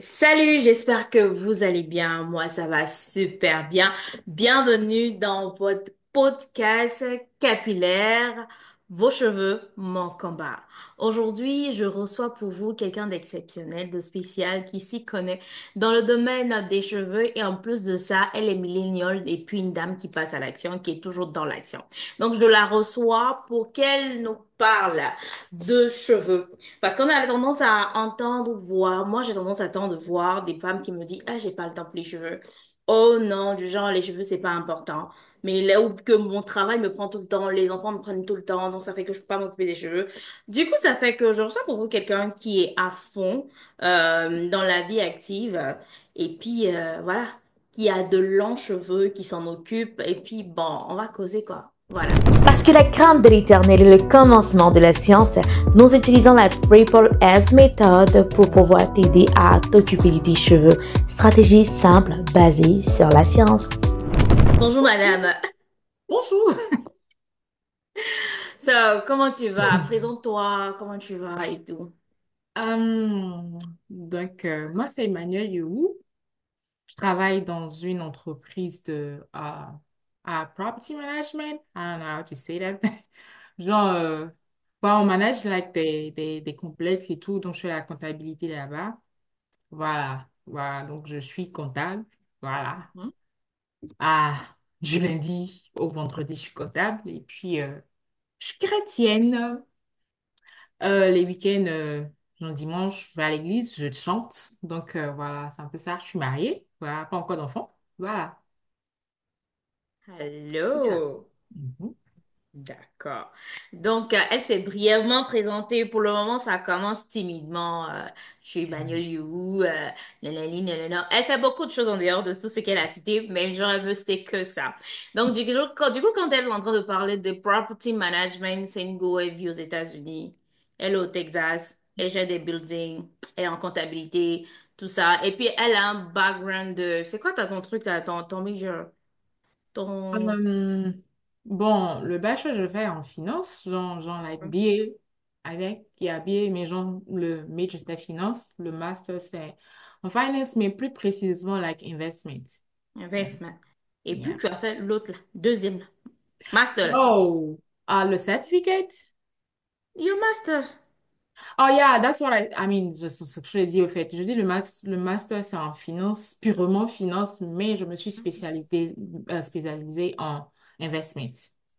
Salut, j'espère que vous allez bien. Moi, ça va super bien. Bienvenue dans votre podcast capillaire, vos cheveux, mon combat. Aujourd'hui, je reçois pour vous quelqu'un d'exceptionnel, de spécial, qui s'y connaît dans le domaine des cheveux et en plus de ça, elle est milléniale et puis une dame qui passe à l'action, qui est toujours dans l'action. Donc, je la reçois pour qu'elle nous parle de cheveux. Parce qu'on a tendance à entendre, voir, moi j'ai tendance à entendre voir des femmes qui me disent, ah, j'ai pas le temps pour les cheveux. Oh non, du genre, les cheveux, c'est pas important. Mais là où que mon travail me prend tout le temps, les enfants me prennent tout le temps, donc ça fait que je peux pas m'occuper des cheveux. Du coup, ça fait que je reçois pour vous quelqu'un qui est à fond dans la vie active et puis voilà, qui a de longs cheveux, qui s'en occupe et puis bon, on va causer quoi. Voilà. Parce que la crainte de l'éternel est le commencement de la science, nous utilisons la Triple S méthode pour pouvoir t'aider à t'occuper de tes cheveux. Stratégie simple basée sur la science. Bonjour madame. Bonjour. So, comment tu vas? Présente-toi, comment tu vas et tout. Moi, c'est Emmanuel You. Je travaille dans une entreprise à property management. I don't know how to say that. Genre, on manage like, des complexes et tout, donc je fais la comptabilité là-bas. Voilà, donc je suis comptable. Voilà. Mhm. Ah, du lundi au vendredi, je suis comptable. Et puis, je suis chrétienne. Les week-ends, genre dimanche, je vais à l'église, je chante. Donc, voilà, c'est un peu ça. Je suis mariée. Voilà, pas encore d'enfant. Voilà. Yeah. Hello. Mhm. D'accord. Donc, elle s'est brièvement présentée. Pour le moment, ça commence timidement. Je suis Emmanuel You, nanani, nanana. Elle fait beaucoup de choses en dehors de tout ce qu'elle a cité, mais genre, elle veut citer que ça. Donc, quand elle est en train de parler de property management, c'est une go, elle vit aux États-Unis. Elle est au Texas. Elle gère des buildings. Elle est en comptabilité, tout ça. Et puis, elle a un background de... C'est quoi ton truc, là, ton major? Ton... Euh, bon, le bachelor, je le fais en finance, genre like BA avec, qui a BA, mais genre, le major, c'était finance. Le master, c'est en finance, mais plus précisément, like investment. Yeah. Investment. Et puis, Yeah. tu as fait l'autre là, deuxième là. Master là. Oh, le certificate? Your master. Oh yeah, that's what I mean, c'est ce que je l'ai dit au fait. Je dis le master, c'est en finance, purement finance, mais je me suis spécialisée en investment.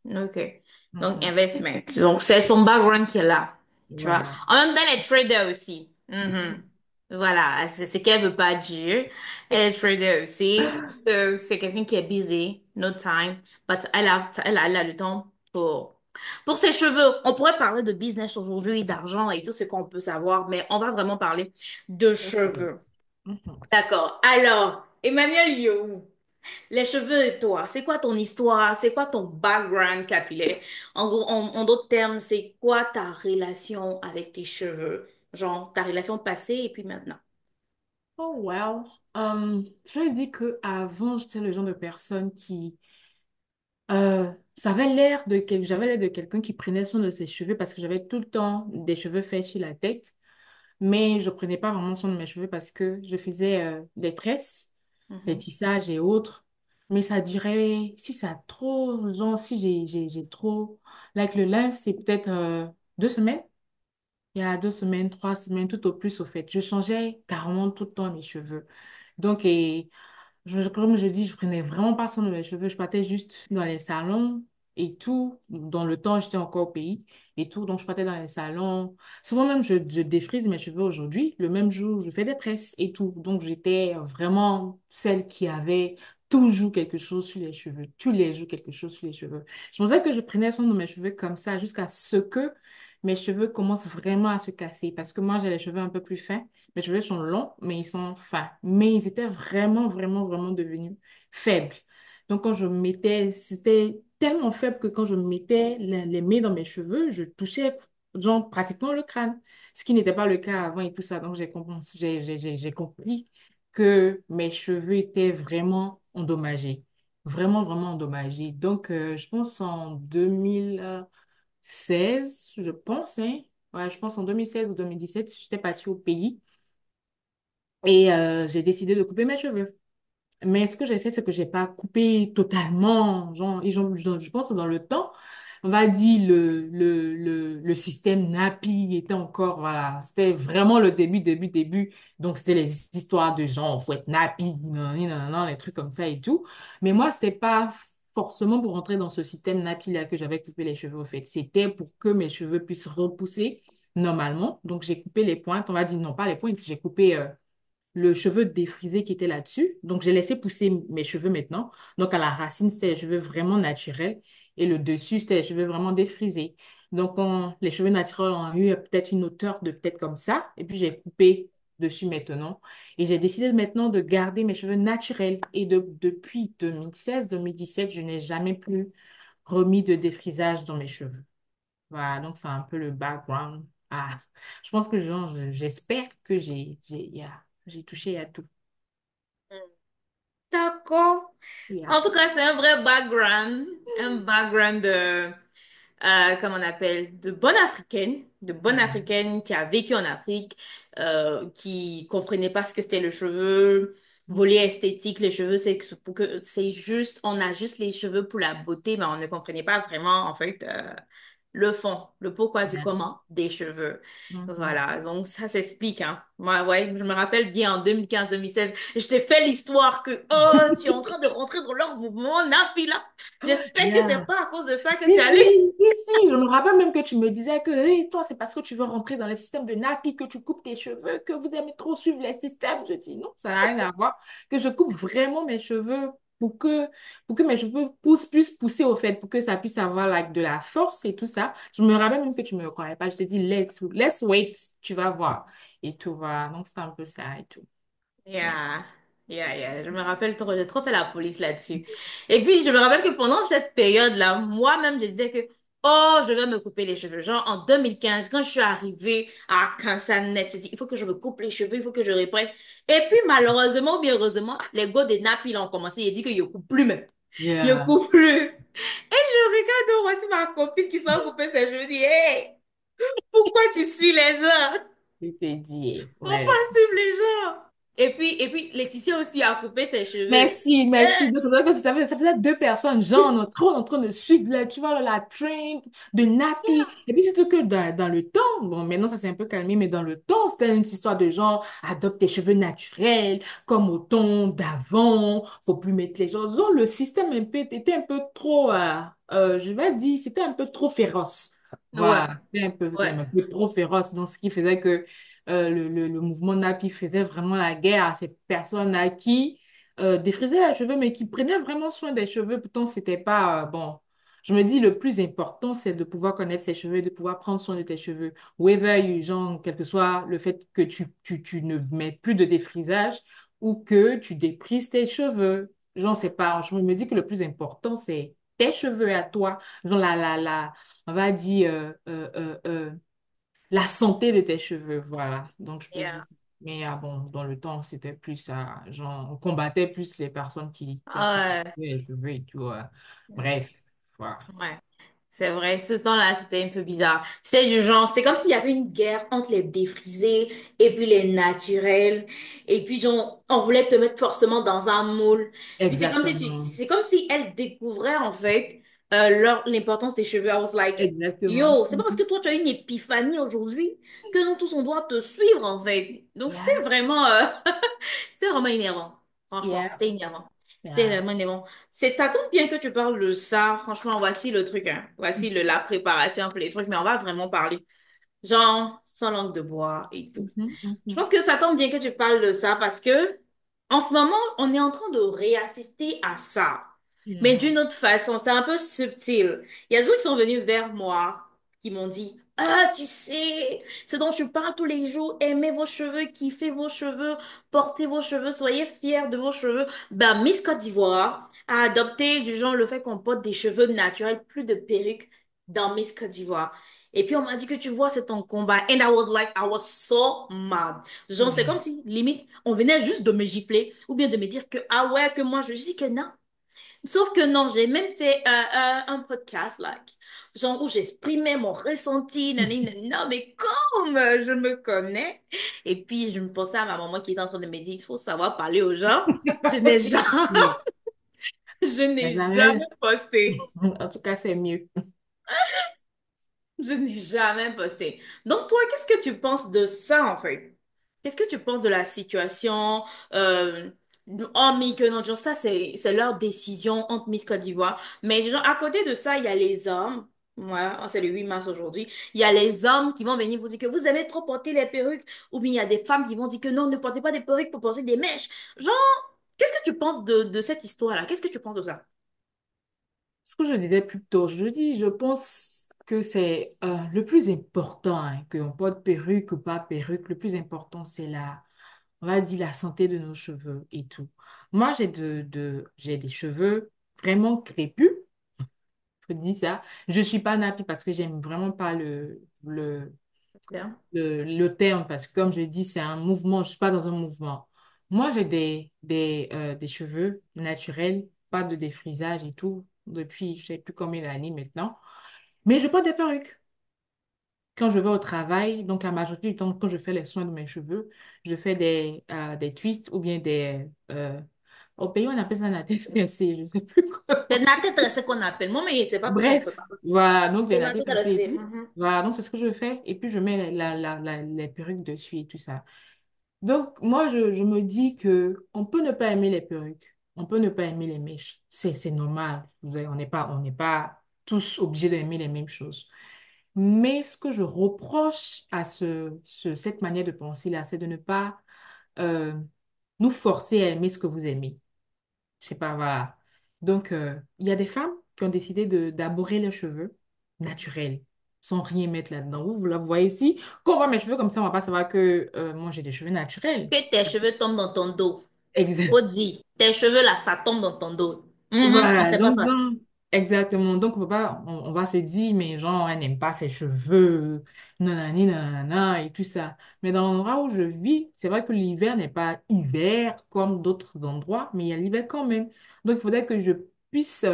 OK. Donc, Mhm. investment. Donc, c'est son background qui est là. Tu vois. Voilà. En même temps, elle est trader aussi. Mhm. Voilà. C'est ce qu'elle veut pas dire. Elle est trader aussi. C'est quelqu'un qui est busy. No time. But elle a le temps pour ses cheveux. On pourrait parler de business aujourd'hui, d'argent et tout ce qu'on peut savoir, mais on va vraiment parler de cheveux. Mhm. D'accord. Alors, Emmanuel You, les cheveux et toi, c'est quoi ton histoire? C'est quoi ton background capillaire? En gros, en d'autres termes, c'est quoi ta relation avec tes cheveux? Genre, ta relation passée et puis maintenant. Oh well. Je dis que avant, j'étais le genre de personne qui j'avais l'air de quelqu'un qui prenait soin de ses cheveux parce que j'avais tout le temps des cheveux faits sur la tête, mais je prenais pas vraiment soin de mes cheveux parce que je faisais des tresses, des Mhm. tissages et autres. Mais ça durait, si ça a trop, genre si j'ai trop, like le linge, c'est peut-être 2 semaines. Il y a 2 semaines, 3 semaines, tout au plus au fait. Je changeais carrément tout le temps mes cheveux. Donc, comme je dis, je prenais vraiment pas soin de mes cheveux. Je partais juste dans les salons et tout. Dans le temps, j'étais encore au pays et tout. Donc, je partais dans les salons. Souvent même, je défrise mes cheveux aujourd'hui. Le même jour, je fais des tresses et tout. Donc, j'étais vraiment celle qui avait toujours quelque chose sur les cheveux. Tous les jours, quelque chose sur les cheveux. Je pensais que je prenais soin de mes cheveux comme ça jusqu'à ce que mes cheveux commencent vraiment à se casser. Parce que moi, j'ai les cheveux un peu plus fins. Mes cheveux sont longs, mais ils sont fins. Mais ils étaient vraiment, vraiment, vraiment devenus faibles. Donc, quand je mettais, c'était tellement faible que quand je mettais les mains dans mes cheveux, je touchais, genre, pratiquement le crâne. Ce qui n'était pas le cas avant et tout ça. Donc, j'ai compris que mes cheveux étaient vraiment endommagés. Vraiment, vraiment endommagés. Donc, je pense en 2016, je pense, hein. Ouais, je pense en 2016 ou 2017, j'étais partie au pays. Et j'ai décidé de couper mes cheveux. Mais ce que j'ai fait, c'est que j'ai pas coupé totalement. Genre, je pense que dans le temps, on va dire le système nappy était encore, voilà, c'était vraiment le début. Donc, c'était les histoires de gens, faut être nappy, nanani, nanana, les trucs comme ça et tout. Mais moi, c'était pas forcément pour rentrer dans ce système nappy-là que j'avais coupé les cheveux, au fait. C'était pour que mes cheveux puissent repousser normalement. Donc, j'ai coupé les pointes, on va dire non pas les pointes, j'ai coupé le cheveu défrisé qui était là-dessus. Donc, j'ai laissé pousser mes cheveux maintenant. Donc, à la racine, c'était les cheveux vraiment naturels. Et le dessus, c'était les cheveux vraiment défrisés. Donc, les cheveux naturels ont eu peut-être une hauteur de peut-être comme ça. Et puis, j'ai coupé dessus maintenant. Et j'ai décidé maintenant de garder mes cheveux naturels. Et depuis 2016-2017, je n'ai jamais plus remis de défrisage dans mes cheveux. Voilà, donc c'est un peu le background. Ah, je pense que genre, j'espère que j'ai touché à tout. D'accord. Yeah. En tout cas, c'est un vrai background, un background de, comment on appelle, de bonne Mhm. africaine qui a vécu en Afrique, qui comprenait pas ce que c'était le cheveu, volet esthétique, les cheveux, c'est juste, on a juste les cheveux pour la beauté, mais on ne comprenait pas vraiment, en fait, le fond, le pourquoi du Yeah. comment des cheveux. Mhm. Voilà, donc ça s'explique, hein. Moi, ouais, je me rappelle bien en 2015-2016, je t'ai fait l'histoire que, oh, tu es en train de rentrer dans leur mouvement, Napi, là. J'espère que c'est Yeah. pas à cause de ça que Si, tu es si, allé. si, si. Je me rappelle même que tu me disais que hey, toi, c'est parce que tu veux rentrer dans le système de Napi que tu coupes tes cheveux, que vous aimez trop suivre les systèmes. Je dis non, ça n'a rien à voir. Que je coupe vraiment mes cheveux pour que mes cheveux puissent pousser au fait, pour que ça puisse avoir like, de la force et tout ça. Je me rappelle même que tu ne me croyais pas. Je te dis, let's wait, tu vas voir. Et tout va. Donc, c'est un peu ça et tout. Yeah. Yeah, yeah. Je me rappelle trop, j'ai trop fait la police là-dessus. Et puis, je me rappelle que pendant cette période-là, moi-même, je disais que, oh, je vais me couper les cheveux. Genre, en 2015, quand je suis arrivée à Kansanet, je dis, il faut que je me coupe les cheveux, il faut que je reprenne. Et puis, malheureusement ou bien heureusement, les gars de Napi, ils ont commencé, ils dit qu'ils ne coupent plus même. Ils ne Yeah. coupent plus. Et je regarde, voici ma copine qui s'en coupé ses cheveux, je dis, hey, pourquoi tu suis les gens? Je te dis, Faut pas ouais. suivre les gens. Et puis, Laetitia aussi a coupé ses cheveux. Merci, Euh, merci. Donc, c'est vrai que ça faisait deux personnes, genre, on est en train de suivre, là, tu vois, la trend de Nappy. Et puis, surtout que dans le temps, bon, maintenant, ça s'est un peu calmé, mais dans le temps, c'était une histoire de genre, adopte tes cheveux naturels, comme au temps d'avant, faut plus mettre les choses. Donc, le système était un peu trop, je vais dire, c'était un peu trop féroce. Ouais, Voilà, c'était ouais, un peu trop féroce. Donc, ce qui faisait que le mouvement Nappy faisait vraiment la guerre à ces personnes-là qui défriser les cheveux, mais qui prenait vraiment soin des cheveux. Pourtant, c'était pas bon. Je me dis, le plus important, c'est de pouvoir connaître ses cheveux et de pouvoir prendre soin de tes cheveux. Whether you, genre, quel que soit le fait que tu ne mets plus de défrisage ou que tu déprises tes cheveux. Genre, c'est pas, je me dis que le plus important, c'est tes cheveux à toi. Genre, on va dire, la santé de tes cheveux, voilà. Donc, je peux dire yeah. ça. Mais bon, dans le temps, c'était plus genre, on combattait plus les personnes qui coupaient Ouais, les cheveux et tout. Bref, voilà. ouais. C'est vrai, ce temps-là, c'était un peu bizarre. C'était du genre, c'était comme s'il y avait une guerre entre les défrisés et puis les naturels. Et puis, genre, on voulait te mettre forcément dans un moule. Puis Exactement. c'est comme si elles découvraient, en fait, l'importance des cheveux. I was like, Exactement. yo, c'est pas parce que toi, tu as une épiphanie aujourd'hui que nous tous, on doit te suivre, en fait. Donc, Yeah. c'était vraiment énervant. Franchement, Yeah. c'était énervant. C'était Yeah. vraiment énervant. Ça tombe bien que tu parles de ça. Franchement, voici le truc, hein. Voici la préparation pour les trucs, mais on va vraiment parler. Genre, sans langue de bois et tout. Mhm, Je mhm. pense que ça tombe bien que tu parles de ça parce que, en ce moment, on est en train de réassister à ça. Mais Yeah. d'une autre façon, c'est un peu subtil. Il y a des gens qui sont venus vers moi, qui m'ont dit, ah, tu sais, ce dont je parle tous les jours, aimez vos cheveux, kiffez vos cheveux, portez vos cheveux, soyez fiers de vos cheveux. Ben, Miss Côte d'Ivoire a adopté du genre le fait qu'on porte des cheveux naturels, plus de perruques dans Miss Côte d'Ivoire. Et puis on m'a dit que tu vois, c'est ton combat. And I was so mad. Genre, c'est Yeah. comme si, limite, on venait juste de me gifler ou bien de me dire que, ah ouais, que moi, je dis que non. Sauf que non, j'ai même fait un podcast, like, genre où j'exprimais mon ressenti, non, mais comme je me connais. Et puis, je me pensais à ma maman qui était en train de me dire, il faut savoir parler aux gens. Je n'ai jamais, Oui. je Mais n'ai jamais. jamais posté. En tout cas, c'est mieux. Je n'ai jamais posté. Donc, toi, qu'est-ce que tu penses de ça, en fait? Qu'est-ce que tu penses de la situation? Euh, Hormis que non, genre, ça, c'est leur décision entre Miss Côte d'Ivoire. Mais, genre, à côté de ça, il y a les hommes. Ouais, c'est le 8 mars aujourd'hui. Il y a les hommes qui vont venir vous dire que vous aimez trop porter les perruques. Ou bien il y a des femmes qui vont dire que non, ne portez pas des perruques pour porter des mèches. Genre, qu'est-ce que tu penses de cette histoire-là? Qu'est-ce que tu penses de ça? Ce que je disais plus tôt, je dis, je pense que c'est le plus important, hein, qu'on porte perruque ou pas perruque, le plus important, c'est on va dire, la santé de nos cheveux et tout. Moi, j'ai des cheveux vraiment crépus, je dis ça. Je suis pas nappie parce que j'aime vraiment pas Bien. le terme, parce que comme je dis, c'est un mouvement, je suis pas dans un mouvement. Moi, j'ai des cheveux naturels, pas de défrisage et tout, depuis je sais plus combien d'années maintenant. Mais je porte des perruques. Quand je vais au travail, donc la majorité du temps, quand je fais les soins de mes cheveux, je fais des twists ou bien au pays, on appelle ça la TCC, je sais plus quoi. C'est Nathan Tressé qu'on appelle. Moi, mais c'est pas pourquoi on peut Bref, pas. voilà, donc les C'est nattes Nathan tressées et Tressé. tout. Voilà, donc c'est ce que je fais. Et puis je mets les perruques dessus et tout ça. Donc, moi, je me dis que on peut ne pas aimer les perruques, on peut ne pas aimer les mèches. C'est normal. On n'est pas tous obligés d'aimer les mêmes choses. Mais ce que je reproche à cette manière de penser-là, c'est de ne pas euh, nous forcer à aimer ce que vous aimez. Je sais pas, voilà. Donc, il y a des femmes qui ont décidé d'aborer leurs cheveux naturels, sans rien mettre là-dedans. Vous la voyez ici. Quand on voit mes cheveux comme ça, on va pas savoir que moi, j'ai des cheveux naturels. Que tes cheveux tombent dans ton dos. Exact. Faut dire, tes cheveux là, ça tombe dans ton dos. On Voilà, sait pas donc, ça. exactement. Donc, on va se dire, mais genre, elle n'aime pas ses cheveux, nanani, nanana, et tout ça. Mais dans l'endroit où je vis, c'est vrai que l'hiver n'est pas hiver comme d'autres endroits, mais il y a l'hiver quand même. Donc, il faudrait que je puisse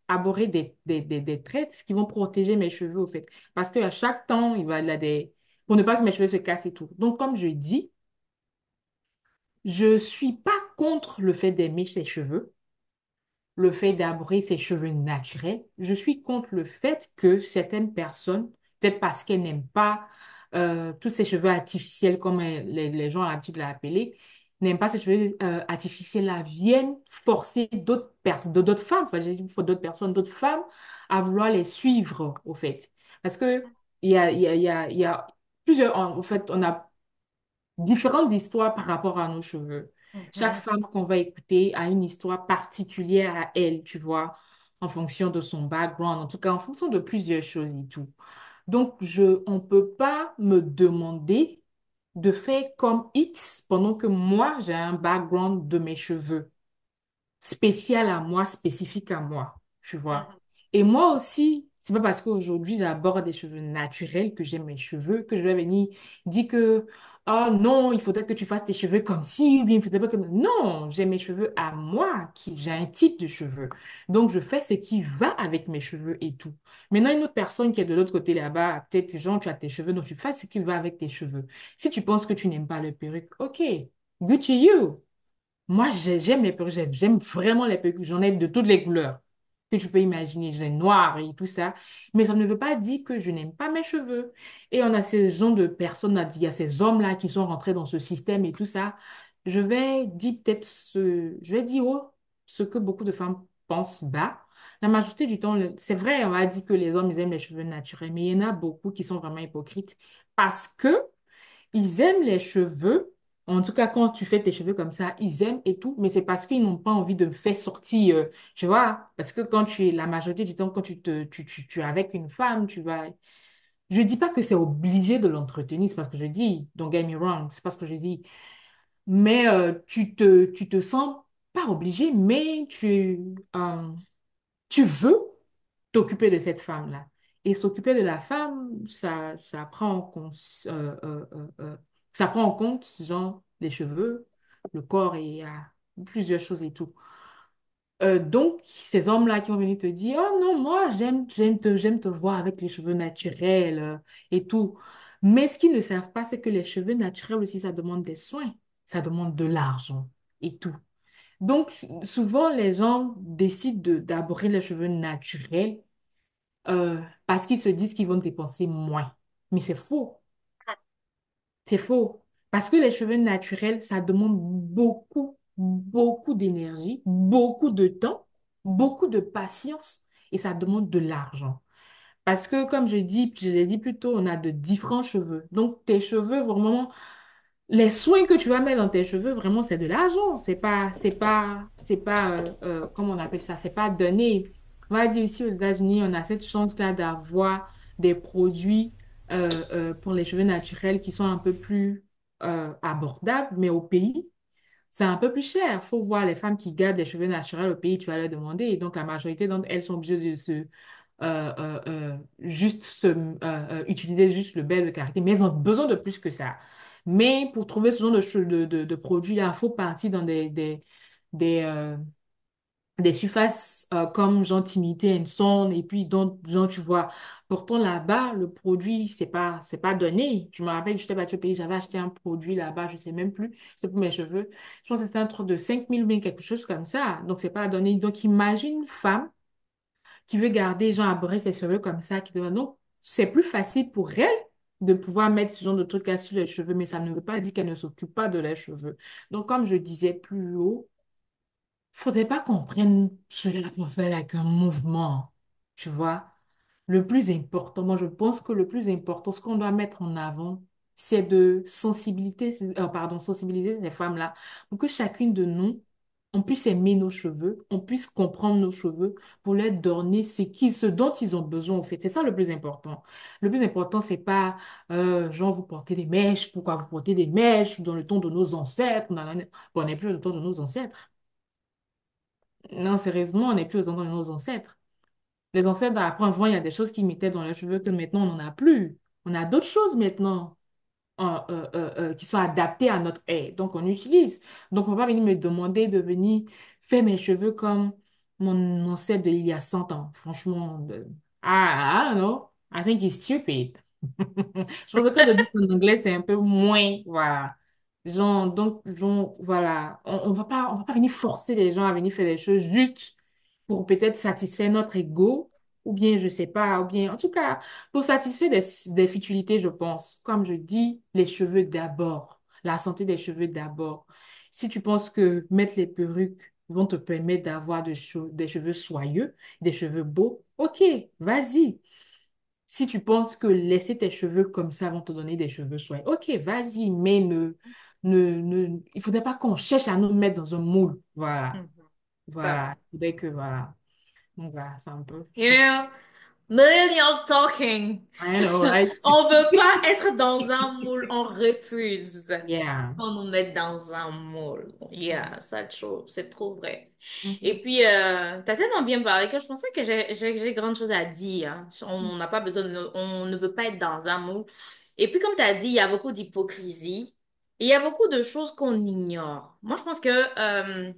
aborder des traites qui vont protéger mes cheveux, au fait. Parce qu'à chaque temps, il y a pour ne pas que mes cheveux se cassent et tout. Donc, comme je dis, je suis pas contre le fait d'aimer ses cheveux, le fait d'arbrer ses cheveux naturels. Je suis contre le fait que certaines personnes, peut-être parce qu'elles n'aiment pas tous ces cheveux artificiels, comme les gens ont l'habitude de l'appeler, n'aiment pas ces cheveux artificiels-là, viennent forcer d'autres femmes, enfin, j'ai dit pour d'autres personnes, d'autres femmes, à vouloir les suivre, au fait. Parce que il y a plusieurs, en fait, on a différentes histoires par rapport à nos cheveux. Chaque Mhm, femme qu'on va écouter a une histoire particulière à elle, tu vois, en fonction de son background, en tout cas en fonction de plusieurs choses et tout. Donc, on ne peut pas me demander de faire comme X pendant que moi, j'ai un background de mes cheveux spécial à moi, spécifique à moi, tu vois. mhm. Et moi aussi, c'est pas parce qu'aujourd'hui j'aborde des cheveux naturels que j'aime mes cheveux que je vais venir dire que, ah non, il faudrait que tu fasses tes cheveux comme ci, ou bien il faudrait pas que... Non, j'ai mes cheveux à moi, j'ai un type de cheveux. Donc je fais ce qui va avec mes cheveux et tout. Maintenant, une autre personne qui est de l'autre côté là-bas, peut-être genre tu as tes cheveux, donc tu fais ce qui va avec tes cheveux. Si tu penses que tu n'aimes pas les perruques, ok, good to you. Moi, j'aime les perruques, j'aime vraiment les perruques. J'en ai de toutes les couleurs que tu peux imaginer. J'ai noir et tout ça. Mais ça ne veut pas dire que je n'aime pas mes cheveux. Et on a ces gens de personnes, il y a ces hommes-là qui sont rentrés dans ce système et tout ça. Je vais dire haut ce que beaucoup de femmes pensent bas. La majorité du temps, c'est vrai, on va dire que les hommes, ils aiment les cheveux naturels, mais il y en a beaucoup qui sont vraiment hypocrites parce que ils aiment les cheveux. En tout cas, quand tu fais tes cheveux comme ça, ils aiment et tout, mais c'est parce qu'ils n'ont pas envie de faire sortir, tu vois. Parce que quand tu es, la majorité du temps, quand tu es avec une femme, tu vas. Je dis pas que c'est obligé de l'entretenir, c'est parce que je dis, don't get me wrong, c'est pas ce que je dis. Mais tu te sens pas obligé, mais tu veux t'occuper de cette femme-là. Et s'occuper de la femme, ça prend en compte, ça prend en compte, genre, les cheveux, le corps et plusieurs choses et tout. Donc, ces hommes-là qui vont venir te dire, oh non, moi, j'aime te voir avec les cheveux naturels et tout. Mais ce qu'ils ne savent pas, c'est que les cheveux naturels aussi, ça demande des soins, ça demande de l'argent et tout. Donc, souvent, les gens décident d'abord les cheveux naturels parce qu'ils se disent qu'ils vont dépenser moins. Mais c'est faux. C'est faux. Parce que les cheveux naturels, ça demande beaucoup, beaucoup d'énergie, beaucoup de temps, beaucoup de patience et ça demande de l'argent. Parce que, comme je l'ai dit plus tôt, on a de différents cheveux. Donc, tes cheveux, vraiment, les soins que tu vas mettre dans tes cheveux, vraiment, c'est de l'argent. Comment on appelle ça? C'est pas donné. On va dire ici aux États-Unis, on a cette chance-là d'avoir des produits pour les cheveux naturels qui sont un peu plus abordables, mais au pays, c'est un peu plus cher. Faut voir les femmes qui gardent les cheveux naturels au pays, tu vas leur demander. Et donc, la majorité d'entre elles sont obligées de utiliser juste le beurre de karité, mais elles ont besoin de plus que ça. Mais pour trouver ce genre de produits-là, il faut partir dans des, euh, des surfaces comme genre Timothy Son et puis donc genre tu vois pourtant là-bas le produit c'est pas donné. Je me rappelle, j'étais partie au pays, j'avais acheté un produit là-bas, je sais même plus, c'est pour mes cheveux, je pense que c'était un truc de 5 000 ou bien quelque chose comme ça, donc c'est pas donné. Donc imagine une femme qui veut garder genre arborer ses cheveux comme ça, qui demande donc c'est plus facile pour elle de pouvoir mettre ce genre de truc là sur les cheveux, mais ça ne veut pas dire qu'elle ne s'occupe pas de leurs cheveux. Donc comme je disais plus haut, faudrait pas qu'on prenne cela pour faire like un mouvement, tu vois. Le plus important, moi je pense que le plus important, ce qu'on doit mettre en avant, c'est de sensibiliser ces femmes-là pour que chacune de nous, on puisse aimer nos cheveux, on puisse comprendre nos cheveux pour leur donner ce dont ils ont besoin au fait. C'est ça le plus important. Le plus important, c'est pas genre vous portez des mèches, pourquoi vous portez des mèches dans le temps de nos ancêtres, nanana. Bon, on n'est plus dans le temps de nos ancêtres. Non, sérieusement, on n'est plus aux temps de nos ancêtres. Les ancêtres, après, avant, il y a des choses qu'ils mettaient dans leurs cheveux que maintenant, on n'en a plus. On a d'autres choses maintenant qui sont adaptées à notre ère. Donc, on utilise. Donc, on va pas venir me demander de venir faire mes cheveux comme mon ancêtre d'il y a 100 ans. Franchement, I don't know. I think it's stupid. Je pense que le dire en anglais, c'est un peu moins, voilà. Donc, voilà. On va pas venir forcer les gens à venir faire des choses juste pour peut-être satisfaire notre ego, ou bien, je sais pas, ou bien, en tout cas, pour satisfaire des futilités, je pense. Comme je dis, les cheveux d'abord. La santé des cheveux d'abord. Si tu penses que mettre les perruques vont te permettre d'avoir des cheveux soyeux, des cheveux beaux, ok, vas-y. Si tu penses que laisser tes cheveux comme ça vont te donner des cheveux soyeux, ok, vas-y, mais il faudrait pas qu'on cherche à nous mettre dans un moule. Voilà, Mhm. voilà. D'accord. Il faudrait que, voilà. Donc, voilà, c'est un peu, je You pense. know, millennial talking. I know, right? On veut pas être dans un moule, on refuse Yeah. qu'on nous mette dans un moule. Yeah, ça, c'est trop vrai. Mhm. Et puis, t'as tellement bien parlé que je pense pas que j'ai grande chose à dire, hein. On n'a pas besoin on ne veut pas être dans un moule. Et puis, comme tu as dit, il y a beaucoup d'hypocrisie. Et il y a beaucoup de choses qu'on ignore. Moi, je pense que,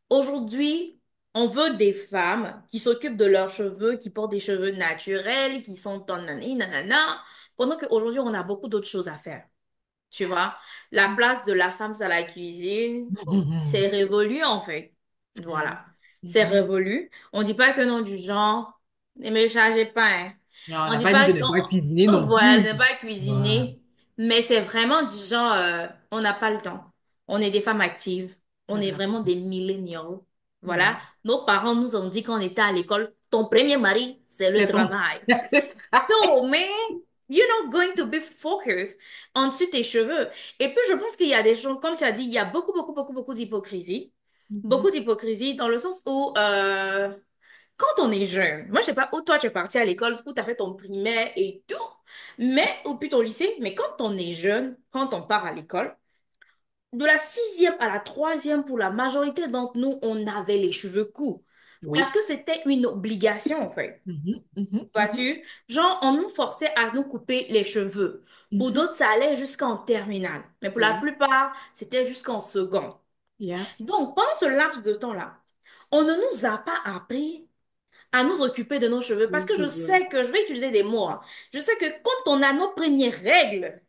aujourd'hui, on veut des femmes qui s'occupent de leurs cheveux, qui portent des cheveux naturels, qui sont nanani, nanana, pendant qu'aujourd'hui, on a beaucoup d'autres choses à faire. Tu vois, la place de la femme à la cuisine, c'est Mhm. révolu en fait. Yeah. Voilà, c'est Mhm. révolu. On dit pas que non du genre, ne me chargez pas, hein. Yeah, on On n'a dit pas dit pas de ne pas cuisiner non voilà, plus. ne pas Voilà. cuisiner, mais c'est vraiment du genre, on n'a pas le temps. On est des femmes actives, on est Voilà. vraiment des milléniaux. Voilà, Mhm. nos parents nous ont dit quand on était à l'école, ton premier mari, c'est le C'est ton... travail. No, man, you're not going to be focused on dessus tes cheveux. Et puis, je pense qu'il y a des gens, comme tu as dit, il y a beaucoup, beaucoup, beaucoup, beaucoup d'hypocrisie. Mhm. Beaucoup d'hypocrisie dans le sens où, quand on est jeune, moi, je sais pas où toi tu es parti à l'école, où tu as fait ton primaire et tout, ou puis ton lycée, mais quand on est jeune, quand on part à l'école, de la sixième à la troisième, pour la majorité d'entre nous, on avait les cheveux courts. Parce Oui. que c'était une obligation, en fait. Mhm. Mhm. Mhm. Vois-tu? Genre, on nous forçait à nous couper les cheveux. Ou Mhm. d'autres, ça allait jusqu'en terminale. Mais pour la Oui. plupart, c'était jusqu'en seconde. Yeah. Donc, pendant ce laps de temps-là, On ne nous a pas appris à nous occuper de nos cheveux parce Oui, que je je veux. sais que, je vais utiliser des mots, hein. Je sais que quand on a nos premières règles,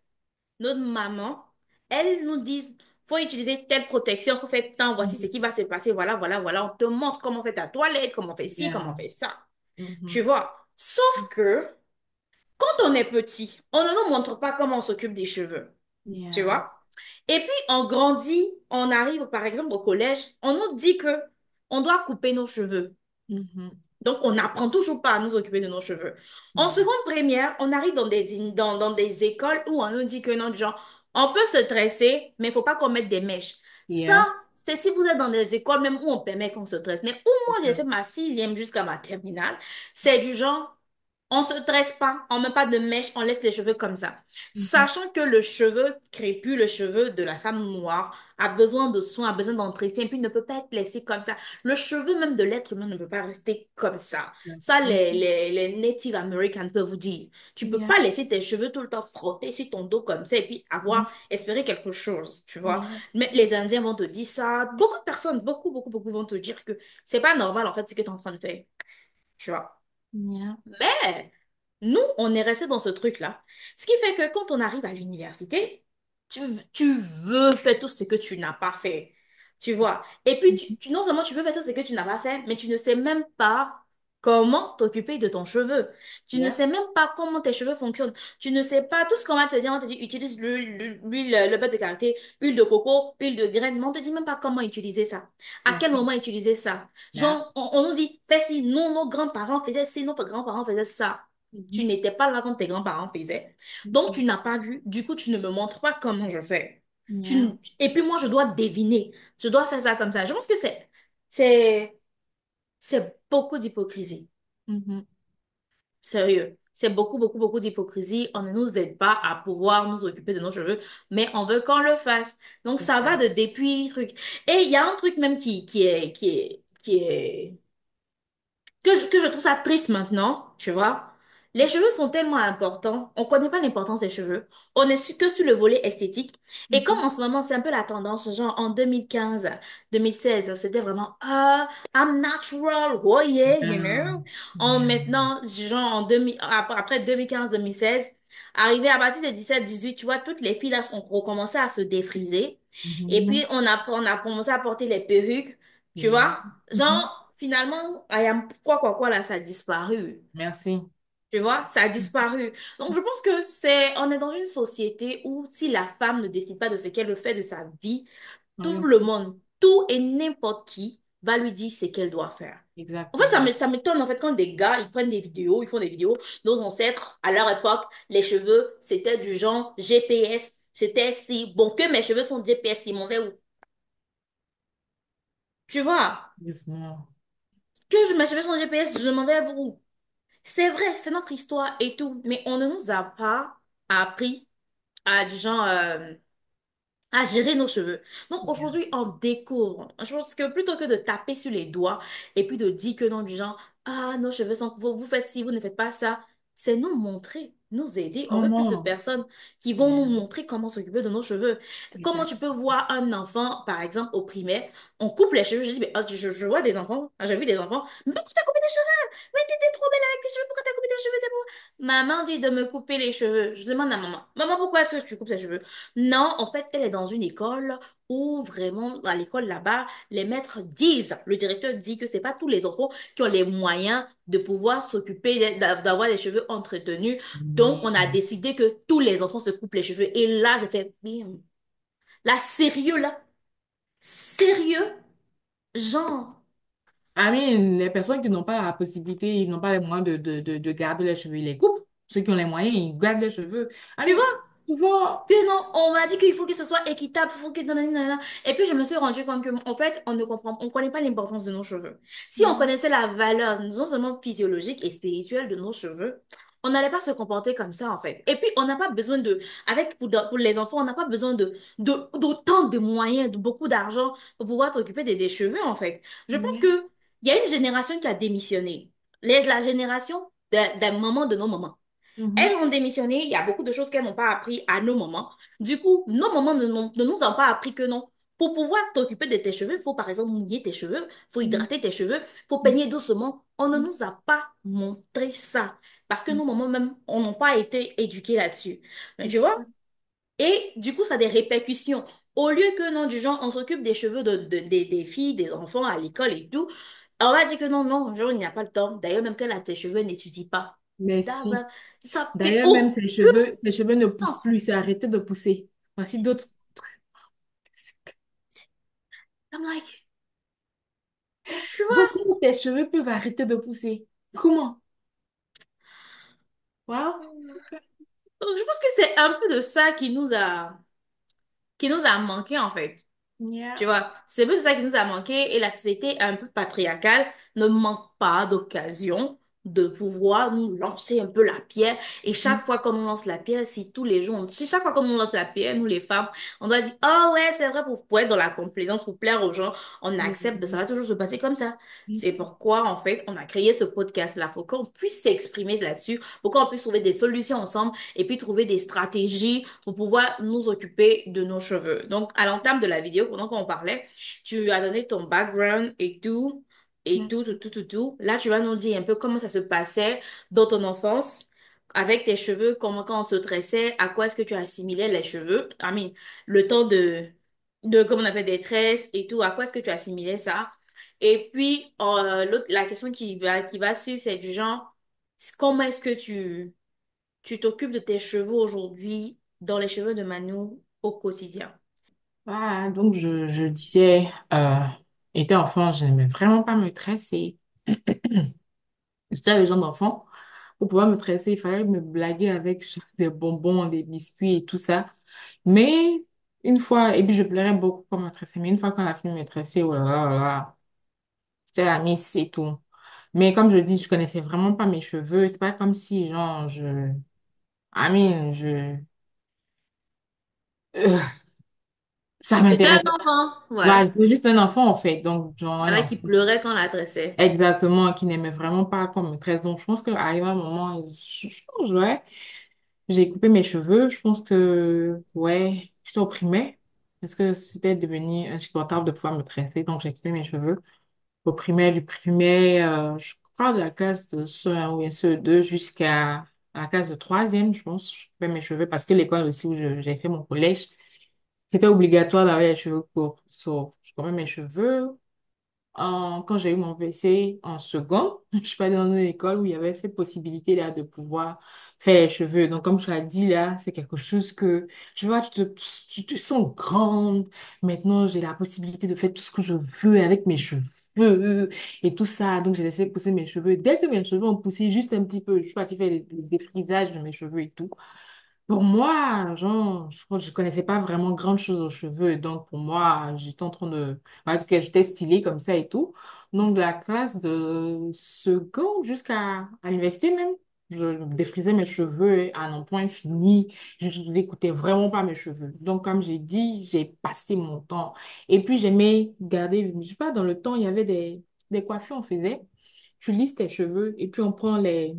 notre maman, elle nous dit, faut utiliser telle protection, faut faire tant, voici ce Mhm. qui va se passer, voilà, voilà, voilà. On te montre comment faire ta toilette, comment faire ci, comment Yeah. faire ça. Tu Mhm. vois? Sauf que quand on est petit, on ne nous montre pas comment on s'occupe des cheveux. Tu Yeah. vois? Et puis on grandit, on arrive par exemple au collège, on nous dit que on doit couper nos cheveux. Mhm. Donc, on n'apprend toujours pas à nous occuper de nos cheveux. En Yeah. seconde première, on arrive dans des écoles où on nous dit que non, genre, on peut se tresser, mais il faut pas qu'on mette des mèches. Ça, Yeah. c'est si vous êtes dans des écoles même où on permet qu'on se tresse. Mais où moi, j'ai fait ma sixième jusqu'à ma terminale, c'est du genre, on se tresse pas, on met pas de mèche, on laisse les cheveux comme ça. Mhm. Sachant que le cheveu crépus, le cheveu de la femme noire, a besoin de soins, a besoin d'entretien, puis ne peut pas être laissé comme ça. Le cheveu même de l'être humain ne peut pas rester comme ça. Ça, Mhm. les Native Americans peuvent vous dire. Tu peux Yeah. pas laisser tes cheveux tout le temps frotter sur ton dos comme ça et puis Mhm. espérer quelque chose, tu vois. Yeah. Mais les Indiens vont te dire ça. Beaucoup de personnes, beaucoup, beaucoup, beaucoup vont te dire que c'est pas normal, en fait, ce que tu es en train de faire, tu vois. Yeah. Mais nous, on est resté dans ce truc-là. Ce qui fait que quand on arrive à l'université, tu, tu veux faire tout ce que tu n'as pas fait. Tu vois? Et puis, Mhm. non seulement tu veux faire tout ce que tu n'as pas fait, mais tu ne sais même pas comment t'occuper de ton cheveu. Tu ne Yeah. sais même pas comment tes cheveux fonctionnent. Tu ne sais pas tout ce qu'on va te dire. On te dit, utilise l'huile, le beurre de karité, huile de coco, huile de graine, mais on te dit même pas comment utiliser ça. À quel Merci. moment utiliser ça? Yeah. Genre, on nous dit, fais ci, non, nos grands-parents faisaient ci, nos grands-parents faisaient ça. Tu Mhm. n'étais pas là quand tes grands-parents faisaient. Donc, Mhm. tu n'as pas vu. Du coup, tu ne me montres pas comment je fais. Yeah. Et puis, moi, je dois deviner. Je dois faire ça comme ça. Je pense que c'est, c'est beaucoup d'hypocrisie. Mhm. Sérieux. C'est beaucoup, beaucoup, beaucoup d'hypocrisie. On ne nous aide pas à pouvoir nous occuper de nos cheveux, mais on veut qu'on le fasse. Donc, C'est ça va ça. de depuis, truc. Et il y a un truc même que je trouve ça triste maintenant, tu vois. Les cheveux sont tellement importants, on connaît pas l'importance des cheveux, on est que sur le volet esthétique. Et comme Mhm. en ce moment, c'est un peu la tendance, genre en 2015, 2016, c'était vraiment, ah, I'm natural, oh yeah, you Yeah. know. En Yeah. maintenant, genre en 2000, après 2015, 2016, arrivé à partir de 17, 18, tu vois, toutes les filles là ont recommencé à se défriser. Et puis, Mhm. on a commencé à porter les perruques, tu Yeah. vois. Mhm. Genre, finalement, quoi, là, ça a disparu. Merci. Tu vois, ça a disparu. Donc, je pense que on est dans une société où si la femme ne décide pas de ce qu'elle fait de sa vie, tout Rien le fait. monde, tout et n'importe qui va lui dire ce qu'elle doit faire. En fait, Exactement. ça m'étonne, en fait, quand des gars, ils prennent des vidéos, ils font des vidéos. Nos ancêtres, à leur époque, les cheveux, c'était du genre GPS. C'était si, bon, que mes cheveux sont GPS, ils m'en vais où? Tu vois, Doucement. mes cheveux sont GPS, je m'en vais où? C'est vrai, c'est notre histoire et tout, mais on ne nous a pas appris à du genre à gérer nos cheveux. Donc Yeah. aujourd'hui, on découvre. Je pense que plutôt que de taper sur les doigts et puis de dire que non, du genre, ah, nos cheveux sont, vous faites ci, vous ne faites pas ça, c'est nous montrer, nous aider. On veut plus de Comment? personnes qui vont nous Yeah. montrer comment s'occuper de nos cheveux. Comment tu peux Exactement. voir un enfant, par exemple, au primaire, on coupe les cheveux, je dis, mais, ah, je vois des enfants, ah, j'ai vu des enfants, mais qui t'a coupé tes cheveux? Mais t'étais trop belle avec tes cheveux, pourquoi t'as coupé tes cheveux? Maman dit de me couper les cheveux. Je demande à maman, maman, pourquoi est-ce que tu coupes tes cheveux? Non, en fait, elle est dans une école où vraiment, à l'école là-bas, les maîtres disent, le directeur dit que c'est pas tous les enfants qui ont les moyens de pouvoir s'occuper, d'avoir les cheveux entretenus. Donc, on a Mhm. décidé que tous les enfants se coupent les cheveux. Et là, j'ai fait, bim. Là, sérieux, là? Sérieux? Genre, I mean, les personnes qui n'ont pas la possibilité, ils n'ont pas les moyens de garder les cheveux, ils les coupent. Ceux qui ont les moyens, ils gardent les cheveux. I tu mean, vois? tu vois. Que non, on m'a dit qu'il faut que ce soit équitable, il faut que... nanana. Et puis je me suis rendu compte que, en fait, on connaît pas l'importance de nos cheveux. Si on Yeah. connaissait la valeur, non seulement physiologique et spirituelle de nos cheveux, on n'allait pas se comporter comme ça, en fait. Et puis, on n'a pas besoin pour les enfants, on n'a pas besoin d'autant de moyens, de beaucoup d'argent pour pouvoir s'occuper des cheveux, en fait. Je pense Yeah. que il y a une génération qui a démissionné. La génération d'un moment de nos mamans. Elles Mhm. ont démissionné, il y a beaucoup de choses qu'elles n'ont pas appris à nos moments. Du coup, nos mamans ne nous ont pas appris que non. Pour pouvoir t'occuper de tes cheveux, il faut par exemple mouiller tes cheveux, il faut Mhm. hydrater tes cheveux, il faut peigner doucement. On ne nous a pas montré ça. Parce que nos mamans même, on n'a pas été éduqués là-dessus. Mais tu vois? Et du coup, ça a des répercussions. Au lieu que non, du genre, on s'occupe des cheveux des filles, des enfants à l'école et tout, on va dire que non, non, genre, il n'y a pas le temps. D'ailleurs, même qu'elle a tes cheveux, n'étudie pas. Mais Dans si. ça fait D'ailleurs, même aucun ses cheveux ne poussent sens. plus, c'est arrêté de pousser. Voici d'autres. I'm like, tu vois? Beaucoup tes cheveux peuvent arrêter de pousser. Comment? Wow. Donc, je pense que c'est un peu de ça qui nous a manqué, en fait. Tu Yeah. vois, c'est un peu ça qui nous a manqué et la société un peu patriarcale ne manque pas d'occasion de pouvoir nous lancer un peu la pierre. Et chaque fois qu'on nous lance la pierre, si tous les jours, si chaque fois qu'on nous lance la pierre, nous les femmes, on doit dire, oh ouais, c'est vrai, pour être dans la complaisance, pour plaire aux gens, on accepte, ça Mhm. va toujours se passer comme ça. C'est pourquoi, en fait, on a créé ce podcast-là, pour qu'on puisse s'exprimer là-dessus, pour qu'on puisse trouver des solutions ensemble et puis trouver des stratégies pour pouvoir nous occuper de nos cheveux. Donc, à l'entame de la vidéo, pendant qu'on parlait, tu as donné ton background et tout, tout, tout, tout, tout. Là, tu vas nous dire un peu comment ça se passait dans ton enfance, avec tes cheveux, comment quand on se tressait, à quoi est-ce que tu assimilais les cheveux. I mean, le temps comment on appelle des tresses et tout, à quoi est-ce que tu assimilais ça? Et puis, la question qui va suivre, c'est du genre, comment est-ce que tu t'occupes de tes cheveux aujourd'hui, dans les cheveux de Manu au quotidien? Ah, donc je disais, étant enfant, je n'aimais vraiment pas me tresser. J'étais le genre d'enfant. Pour pouvoir me tresser, il fallait me blaguer avec des bonbons, des biscuits et tout ça. Mais une fois, et puis je pleurais beaucoup pour me tresser, mais une fois qu'on a fini de me tresser, oh là là, oh là là, j'étais la miss et tout. Mais comme je dis, je connaissais vraiment pas mes cheveux. C'est pas comme si, genre, euh, ça T'étais un m'intéressait. enfant, ouais. Ouais, j'étais juste un enfant, en fait. Donc, genre, Il y un en a enfant. qui pleuraient quand on la tressait. Exactement, qui n'aimait vraiment pas qu'on me tresse. Donc, je pense qu'arrivé un moment, je pense, ouais, j'ai coupé mes cheveux. Je pense que, ouais, j'étais opprimée parce que c'était devenu insupportable de pouvoir me tresser. Donc, j'ai coupé mes cheveux au primaire, du primaire, je crois, de la classe de CE1 ou CE2 jusqu'à la classe de troisième, je pense. Je coupais mes cheveux parce que l'école aussi où j'ai fait mon collège, c'était obligatoire d'avoir les cheveux courts. So, je coupais mes cheveux quand j'ai eu mon PC en second, je suis pas allée dans une école où il y avait cette possibilité-là de pouvoir faire les cheveux. Donc, comme tu as dit là, c'est quelque chose que, tu vois, tu te sens grande. Maintenant, j'ai la possibilité de faire tout ce que je veux avec mes cheveux et tout ça. Donc, j'ai laissé pousser mes cheveux. Dès que mes cheveux ont poussé juste un petit peu, je suis partie faire le défrisage de mes cheveux et tout. Pour moi, genre, je crois que je connaissais pas vraiment grande chose aux cheveux. Donc, pour moi, j'étais en train de... Parce que j'étais stylée comme ça et tout. Donc, de la classe de seconde jusqu'à à l'université même, je défrisais mes cheveux à un point fini. Je n'écoutais vraiment pas mes cheveux. Donc, comme j'ai dit, j'ai passé mon temps. Et puis, j'aimais garder... Je sais pas, dans le temps, il y avait des coiffures, on faisait. Tu lisses tes cheveux et puis on prend les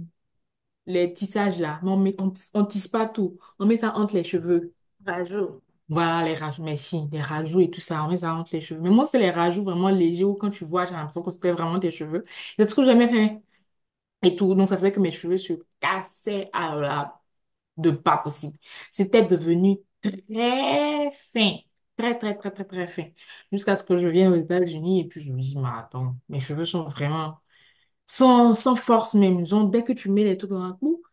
tissages là. Mais on tisse pas tout. On met ça entre les cheveux. Rajout. Voilà, les rajouts. Mais si, les rajouts et tout ça, on met ça entre les cheveux. Mais moi, c'est les rajouts vraiment légers où quand tu vois, j'ai l'impression que c'était vraiment tes cheveux. C'est ce que j'ai jamais fait. Et tout. Donc, ça faisait que mes cheveux se cassaient à la... de pas possible. C'était devenu très fin. Très, très, très, très, très fin. Jusqu'à ce que je vienne aux États-Unis et puis je me dis, mais attends, mes cheveux sont vraiment sans force même. Genre, dès que tu mets les trucs dans un coup,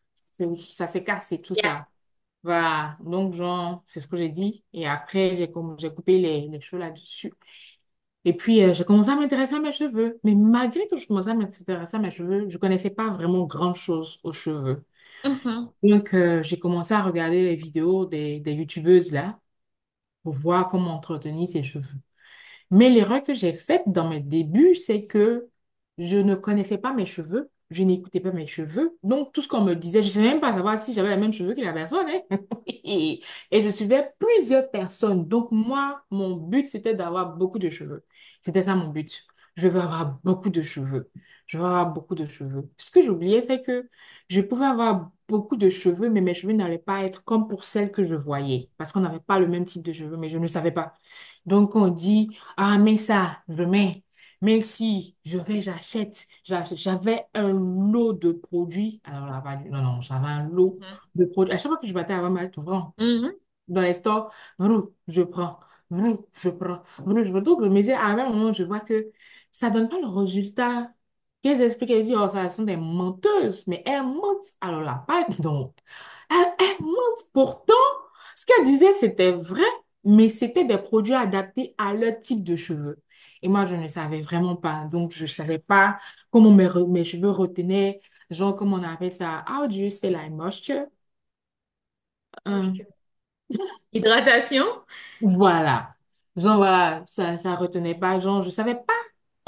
ça s'est cassé, tout Yeah. ça. Voilà. Donc, genre, c'est ce que j'ai dit. Et après, j'ai coupé les cheveux là-dessus. Et puis, j'ai commencé à m'intéresser à mes cheveux. Mais malgré que je commençais à m'intéresser à mes cheveux, je connaissais pas vraiment grand-chose aux cheveux. Mhm. Donc, j'ai commencé à regarder les vidéos des youtubeuses là pour voir comment entretenir ses cheveux. Mais l'erreur que j'ai faite dans mes débuts, c'est que je ne connaissais pas mes cheveux, je n'écoutais pas mes cheveux. Donc, tout ce qu'on me disait, je ne savais même pas savoir si j'avais les mêmes cheveux que la personne, hein. Et je suivais plusieurs personnes. Donc, moi, mon but, c'était d'avoir beaucoup de cheveux. C'était ça mon but. je veux avoir beaucoup de cheveux. Je veux avoir beaucoup de cheveux. Ce que j'oubliais, c'est que je pouvais avoir beaucoup de cheveux, mais mes cheveux n'allaient pas être comme pour celles que je voyais, parce qu'on n'avait pas le même type de cheveux, mais je ne savais pas. Donc, on dit, ah, mais ça, je mets. Mais si je vais, j'achète. J'avais un lot de produits. Alors là, non, non, j'avais un lot Mhm. de produits. À chaque fois que je battais avant mal, tu vois, Mhm. dans les stores, vrou, je prends, vrou, je prends, vrou, je prends. Donc, je me dis, à un moment, je vois que ça donne pas le résultat qu'elles expliquent. Elles disent, oh, ça sont des menteuses, mais elles mentent. Alors là, pas donc. Elles mentent. Pourtant, ce qu'elles disaient, c'était vrai, mais c'était des produits adaptés à leur type de cheveux. Et moi, je ne savais vraiment pas. Donc, je ne savais pas comment mes cheveux retenaient, genre, comment on appelle ça? How do you say like moisture? Euh, Hydratation? Voilà. Genre, voilà, ça retenait pas. Genre, je savais pas.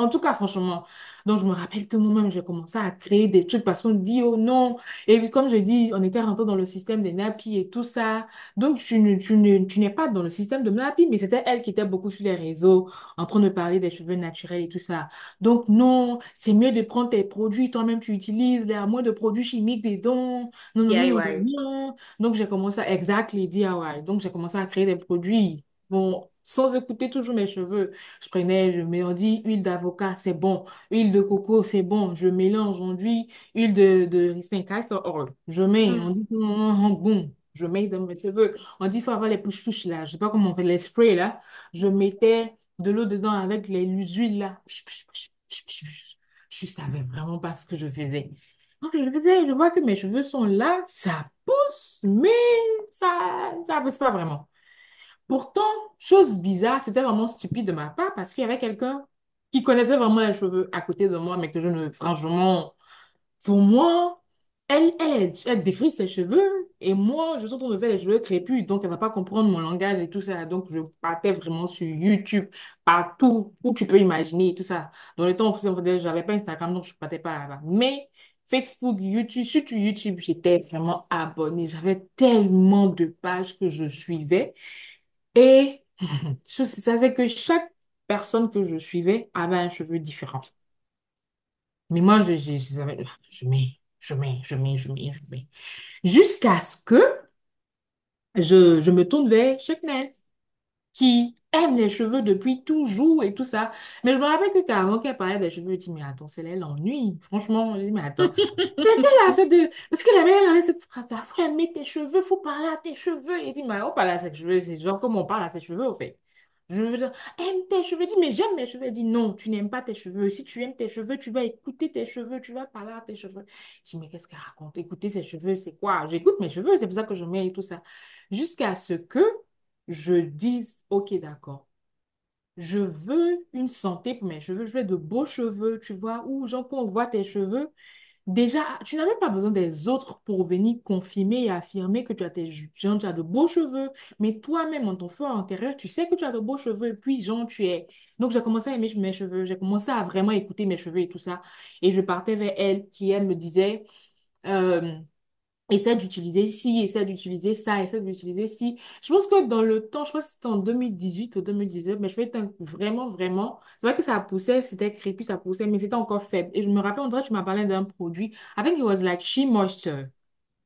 En tout cas, franchement. Donc, je me rappelle que moi-même, j'ai commencé à créer des trucs parce qu'on dit, oh non. Et puis, comme je dis, on était rentré dans le système des nappies et tout ça. Donc, tu n'es pas dans le système de nappies, mais c'était elle qui était beaucoup sur les réseaux, en train de parler des cheveux naturels et tout ça. Donc, non, c'est mieux de prendre tes produits, toi-même, tu utilises, il y a moins de produits chimiques dedans. Non, non, non, non, non, DIY. non. Donc, j'ai commencé à, exactly, DIY. Donc, j'ai commencé à créer des produits. Bon, sans écouter toujours mes cheveux. On dit huile d'avocat, c'est bon. Huile de coco, c'est bon. Je mélange, on dit huile de ricin castor oil. Je mets, on Mhm. dit, boum, je mets dans mes cheveux. On dit, il faut avoir les push-push là. Je sais pas comment on fait les sprays là. Je mettais de l'eau dedans avec les huiles là. Je savais vraiment pas ce que je faisais. Donc, je faisais, je vois que mes cheveux sont là, ça pousse, mais ça pousse pas vraiment. Pourtant, chose bizarre, c'était vraiment stupide de ma part parce qu'il y avait quelqu'un qui connaissait vraiment les cheveux à côté de moi, mais que je ne, franchement, pour moi, elle défrise ses cheveux et moi, je suis en train de faire les cheveux crépus, donc elle va pas comprendre mon langage et tout ça. Donc, je partais vraiment sur YouTube, partout où tu peux imaginer et tout ça. Dans le temps, j'avais pas Instagram, donc je partais pas là-bas. Mais Facebook, YouTube, surtout YouTube, j'étais vraiment abonnée. J'avais tellement de pages que je suivais. Et ça, c'est que chaque personne que je suivais avait un cheveu différent. Mais moi, je savais, je mets. Jusqu'à ce que je me tourne vers Chanel, qui aime les cheveux depuis toujours et tout ça. Mais je me rappelle que qu'avant qu'elle parlait des cheveux, je dis, mais attends, c'est là l'ennui. Franchement, je dis, mais attends. C'est qu'elle a fait de... Parce qu'elle avait cette phrase, il faut aimer tes cheveux, faut parler à tes cheveux. Et dit, mais on parle à ses cheveux, c'est genre comme on parle à ses cheveux, au fait. Je veux dire, aime tes cheveux. Elle dit, mais j'aime mes cheveux. Elle dit, non, tu n'aimes pas tes cheveux. Si tu aimes tes cheveux, tu vas écouter tes cheveux, tu vas parler à tes cheveux. Je dis, mais qu'est-ce qu'elle raconte? Écouter ses cheveux, c'est quoi? J'écoute mes cheveux, c'est pour ça que je mets et tout ça. Jusqu'à ce que je dise, OK, d'accord. Je veux une santé pour mes cheveux. Je veux de beaux cheveux, tu vois, ou genre quand on voit tes cheveux, déjà, tu n'as même pas besoin des autres pour venir confirmer et affirmer que tu as genre, tu as de beaux cheveux. Mais toi-même, en ton fort intérieur, tu sais que tu as de beaux cheveux et puis, genre, tu es. Donc, j'ai commencé à aimer mes cheveux. J'ai commencé à vraiment écouter mes cheveux et tout ça. Et je partais vers elle qui, elle, me disait, euh, essaie d'utiliser ci, essaie d'utiliser ça, essaie d'utiliser ci. Je pense que dans le temps, je pense que c'était en 2018 ou 2019, mais je faisais vraiment, vraiment. C'est vrai que ça poussait, c'était crépus, ça poussait, mais c'était encore faible. Et je me rappelle, on dirait que tu m'as parlé d'un produit. I think it was like She Moisture.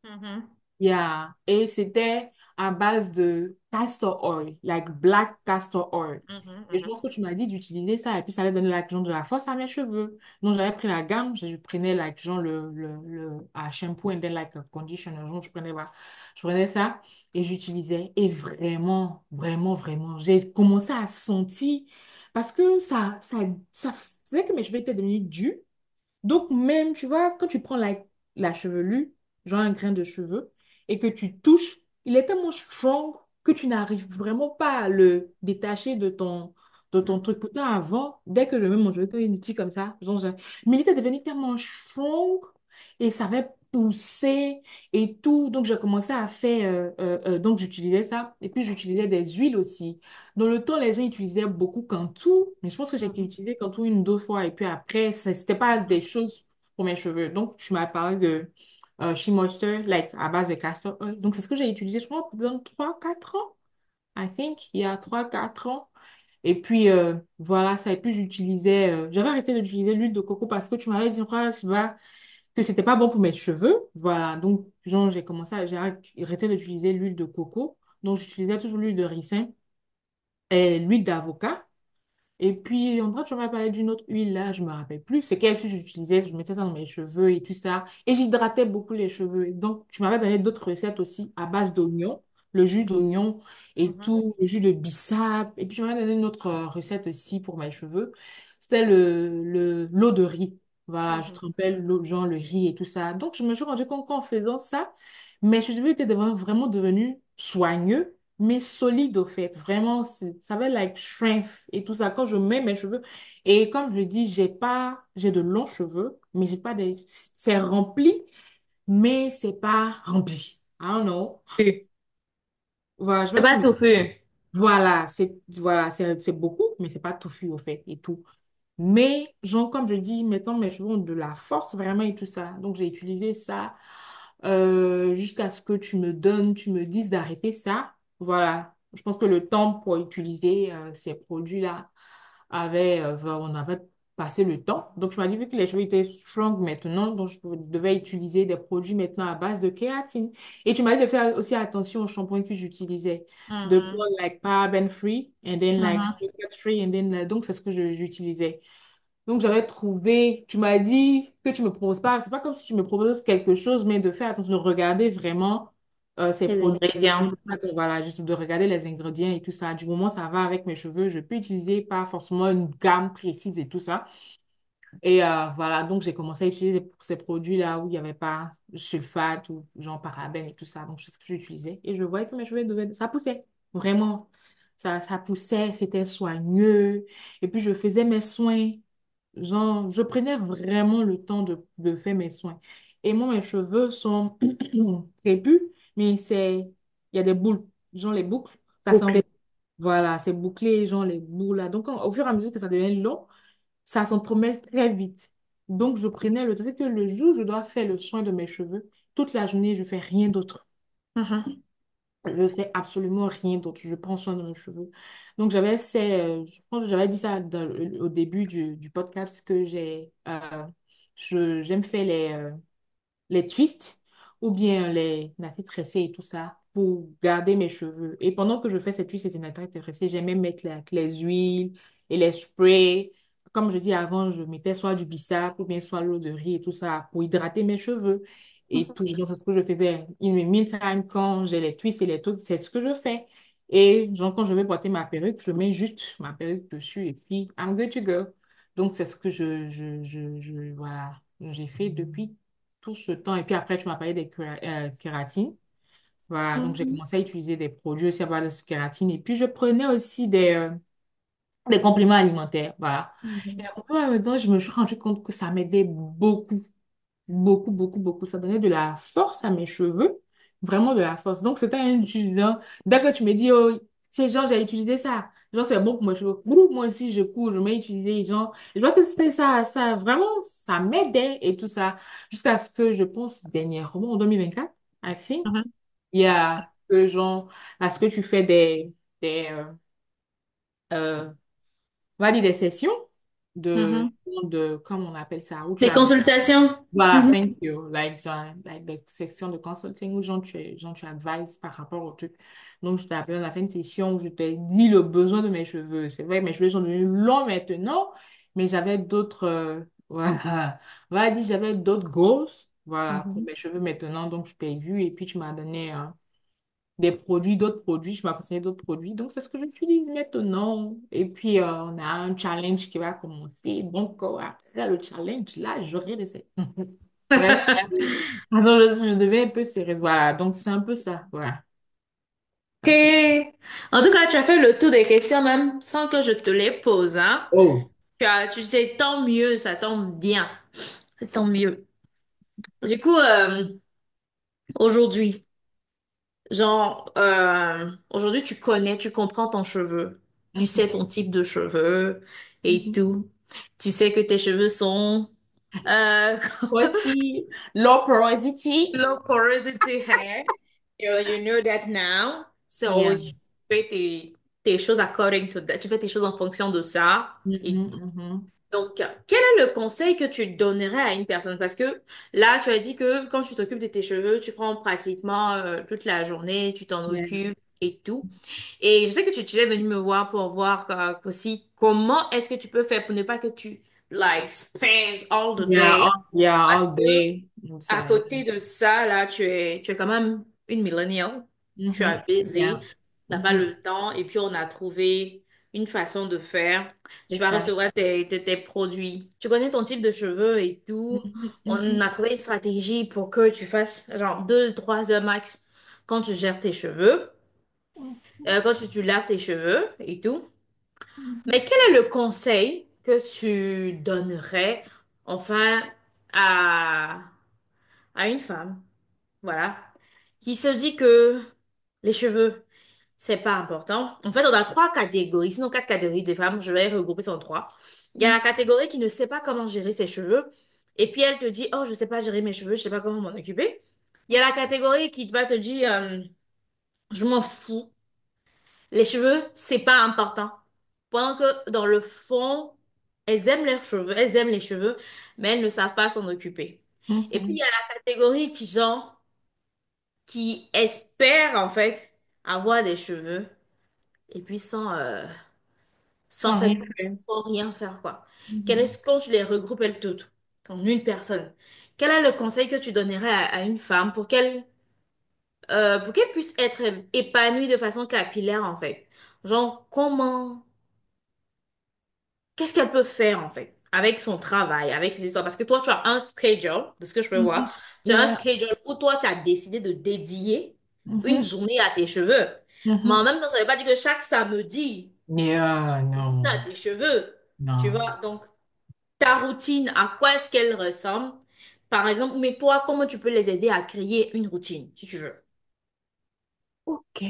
Mhm. Yeah. Et c'était à base de castor oil, like black castor oil. Mhm. Et je Mhm. pense que tu m'as dit d'utiliser ça et puis ça allait donner la, genre, de la force à mes cheveux. Donc j'avais pris la gamme, je prenais like, genre le shampoo and then like a conditioner. Donc, je prenais ça et j'utilisais. Et vraiment, vraiment, vraiment, j'ai commencé à sentir parce que ça faisait que mes cheveux étaient devenus durs. Donc, même, tu vois, quand tu prends la chevelure, genre un grain de cheveux, et que tu touches, il est tellement strong que tu n'arrives vraiment pas à le détacher de ton truc. Pourtant, avant, dès que je mets mon cheveu, quand il dit comme ça, genre, mais il était devenu tellement strong et ça avait poussé et tout. Donc, j'ai commencé à faire, donc j'utilisais ça. Et puis, j'utilisais des huiles aussi. Dans le temps, les gens utilisaient beaucoup Cantu, mais je pense que j'ai Mhm. utilisé Cantu une, deux fois, et puis après, c'était pas des choses pour mes cheveux. Donc, tu m'as parlé de She Moisture, like, à base de castor oil. Donc, c'est ce que j'ai utilisé, je crois, pendant 3 4 ans. I think, il y a 3 4 ans. Et puis, voilà, ça. Et puis, j'avais arrêté d'utiliser l'huile de coco parce que tu m'avais dit, quoi, tu vois, que c'était pas bon pour mes cheveux. Voilà. Donc, genre, j'ai arrêté d'utiliser l'huile de coco. Donc, j'utilisais toujours l'huile de ricin et l'huile d'avocat. Et puis, en vrai, tu m'as parlé d'une autre huile là, je me rappelle plus. C'est quelle huile j'utilisais, je mettais ça dans mes cheveux et tout ça. Et j'hydratais beaucoup les cheveux. Et donc, tu m'avais donné d'autres recettes aussi à base d'oignon, le jus d'oignon et Mhm, tout, le jus de bissap. Et puis, tu m'avais donné une autre recette aussi pour mes cheveux. C'était l'eau de riz. Voilà, je mhm. trempais l'eau, genre le riz et tout ça. Donc, je me suis rendu compte qu'en faisant ça, mes cheveux étaient vraiment devenus soigneux mais solide au fait. Vraiment, ça va like strength et tout ça. Quand je mets mes cheveux, et comme je dis, j'ai de longs cheveux, mais j'ai pas des, c'est rempli, mais c'est pas rempli. I don't know. Oui. Voilà, je sais C'est pas si pas touffu. voilà, c'est beaucoup, mais c'est pas touffu au fait et tout. Mais, genre, comme je dis, maintenant, mes cheveux ont de la force vraiment et tout ça. Donc, j'ai utilisé ça jusqu'à ce que tu me dises d'arrêter ça. Voilà. Je pense que le temps pour utiliser ces produits-là on avait passé le temps. Donc, je m'as dit, vu que les cheveux étaient strong maintenant, donc je devais utiliser des produits maintenant à base de kératine. Et tu m'as dit de faire aussi attention aux shampoings que j'utilisais. De Mhm, prendre like paraben free, and then like mhm. sulfate free, and then donc c'est ce que j'utilisais. Donc, j'avais trouvé, tu m'as dit que tu me proposes pas, c'est pas comme si tu me proposes quelque chose, mais de faire attention, de regarder vraiment ces Les produits. ingrédients. Voilà, juste de regarder les ingrédients et tout ça. Du moment où ça va avec mes cheveux, je peux utiliser pas forcément une gamme précise et tout ça. Et voilà, donc j'ai commencé à utiliser ces produits-là où il n'y avait pas de sulfate ou genre parabènes et tout ça. Donc, c'est ce que j'utilisais. Et je voyais que mes cheveux ça poussait. Vraiment. Ça poussait, c'était soigneux. Et puis, je faisais mes soins. Genre, je prenais vraiment le temps de faire mes soins. Et moi, mes cheveux sont crépus, mais il y a des boules. Genre, les boucles, Bouclé. voilà, c'est bouclé, genre les boules là. Donc, au fur et à mesure que ça devient long, ça s'entremêle très vite. Donc, je prenais le temps. C'est que le jour où je dois faire le soin de mes cheveux, toute la journée, je fais rien d'autre. Mhm, Je fais absolument rien d'autre. Je prends soin de mes cheveux. Donc, je pense que j'avais dit ça au début du podcast que j'aime faire les twists ou bien les nattes tressées et tout ça pour garder mes cheveux. Et pendant que je fais ces twists et ces nattes tressées, j'aime même mettre les huiles et les sprays. Comme je dis avant, je mettais soit du bissap ou bien soit l'eau de riz et tout ça pour hydrater mes cheveux et tout. Donc, c'est ce que je faisais. In the meantime, quand j'ai les twists et les trucs, c'est ce que je fais. Et genre, quand je vais porter ma perruque, je mets juste ma perruque dessus et puis I'm good to go. Donc, c'est ce que voilà, j'ai fait depuis tout ce temps. Et puis après, tu m'as parlé des kératines. Voilà, donc j'ai mhm, commencé à utiliser des produits aussi à base de kératine. Et puis, je prenais aussi des compléments alimentaires. Voilà. Et mhm. après, maintenant, je me suis rendu compte que ça m'aidait beaucoup. Beaucoup, beaucoup, beaucoup. Ça donnait de la force à mes cheveux. Vraiment de la force. Donc, c'était un genre, dès que tu me dis, oh, c'est genre, j'ai utilisé ça. Genre, c'est bon pour mes cheveux. Brou, moi aussi, je cours, je m'ai utilisé. Genre, je vois que c'était ça, vraiment, ça m'aidait et tout ça. Jusqu'à ce que je pense dernièrement, en 2024, I think, Mhm, il y a genre, à ce que tu fais des, euh, on va dire des sessions mhm. comment on appelle ça, où tu Des as consultations. voilà, Mhm, thank you. Like, genre, like des sections de consulting où genre, tu advises par rapport au truc. Donc, je t'ai appelé, on a fait une session où je t'ai dit le besoin de mes cheveux. C'est vrai, mes cheveux sont devenus longs maintenant, mais j'avais d'autres, voilà, on va dire, j'avais d'autres goals, voilà, pour mhm. mes cheveux maintenant. Donc, je t'ai vu et puis tu m'as donné des produits, d'autres produits, je m'as conseillé d'autres produits. Donc, c'est ce que j'utilise maintenant. Et puis, on a un challenge qui va commencer. Donc, après le challenge, là, j'aurai des... Ouais, ah non, je deviens un peu sérieuse. Voilà, donc c'est un peu ça. Voilà. Ok. En tout cas, tu as fait le tour des questions même sans que je te les pose, hein. Oh. Tu sais, tant mieux, ça tombe bien. C'est tant mieux. Du coup, aujourd'hui, aujourd'hui, tu connais, tu comprends ton cheveu. Tu sais Mhm. ton type de cheveux et Mhm. tout. Tu sais que tes cheveux sont, euh, Voici low porosity. low porosity hair. You know that now. So, Yeah. tu fais tes, tes choses according to that. Tu fais tes choses en fonction de ça. Et Mhm, mhm. donc, quel est le conseil que tu donnerais à une personne? Parce que là, tu as dit que quand tu t'occupes de tes cheveux, tu prends pratiquement toute la journée, tu t'en Yeah. occupes et tout. Et je sais que tu es venu me voir pour voir aussi comment est-ce que tu peux faire pour ne pas que tu like spend all the day. Yeah, Parce all que day à inside. côté de ça, là, tu es quand même une millennial. Tu as Mhm. baisé, Yeah. n'a pas Mhm. le temps, et puis on a trouvé une façon de faire. C'est Tu vas ça. recevoir tes produits. Tu connais ton type de cheveux et tout. Mhm, On mhm. a trouvé une stratégie pour que tu fasses genre 2, 3 heures max quand tu gères tes cheveux, quand tu laves tes cheveux et tout. Mhm. Mais quel est le conseil que tu donnerais, enfin, à, à une femme? Voilà, qui se dit que les cheveux, c'est pas important. En fait, on a 3 catégories, sinon 4 catégories de femmes. Je vais regrouper ça en trois. Il y a la catégorie qui ne sait pas comment gérer ses cheveux. Et puis elle te dit, oh, je sais pas gérer mes cheveux, je sais pas comment m'en occuper. Il y a la catégorie qui va te dire, je m'en fous. Les cheveux, c'est pas important. Pendant que dans le fond, elles aiment leurs cheveux, elles aiment les cheveux, mais elles ne savent pas s'en occuper. Et puis il y Mhm. a la catégorie qui espèrent en fait avoir des cheveux et puis sans Sans faire, rien faire. sans rien faire quoi. Mhm. Quand tu les regroupes elles toutes en une personne, quel est le conseil que tu donnerais à une femme pour qu'elle puisse être épanouie de façon capillaire en fait? Genre qu'est-ce qu'elle peut faire en fait avec son travail, avec ses histoires? Parce que toi tu as un schedule, de ce que je peux voir, Mhm. tu as un Yeah. schedule où toi tu as décidé de dédier une Mhm. journée à tes cheveux. Mais en Mhm. même temps, ça veut pas dire que chaque samedi, Yeah, tu non, as tes cheveux. Tu non. vois? Donc, ta routine, à quoi est-ce qu'elle ressemble? Par exemple, mais toi, comment tu peux les aider à créer une routine, si tu veux? Ok.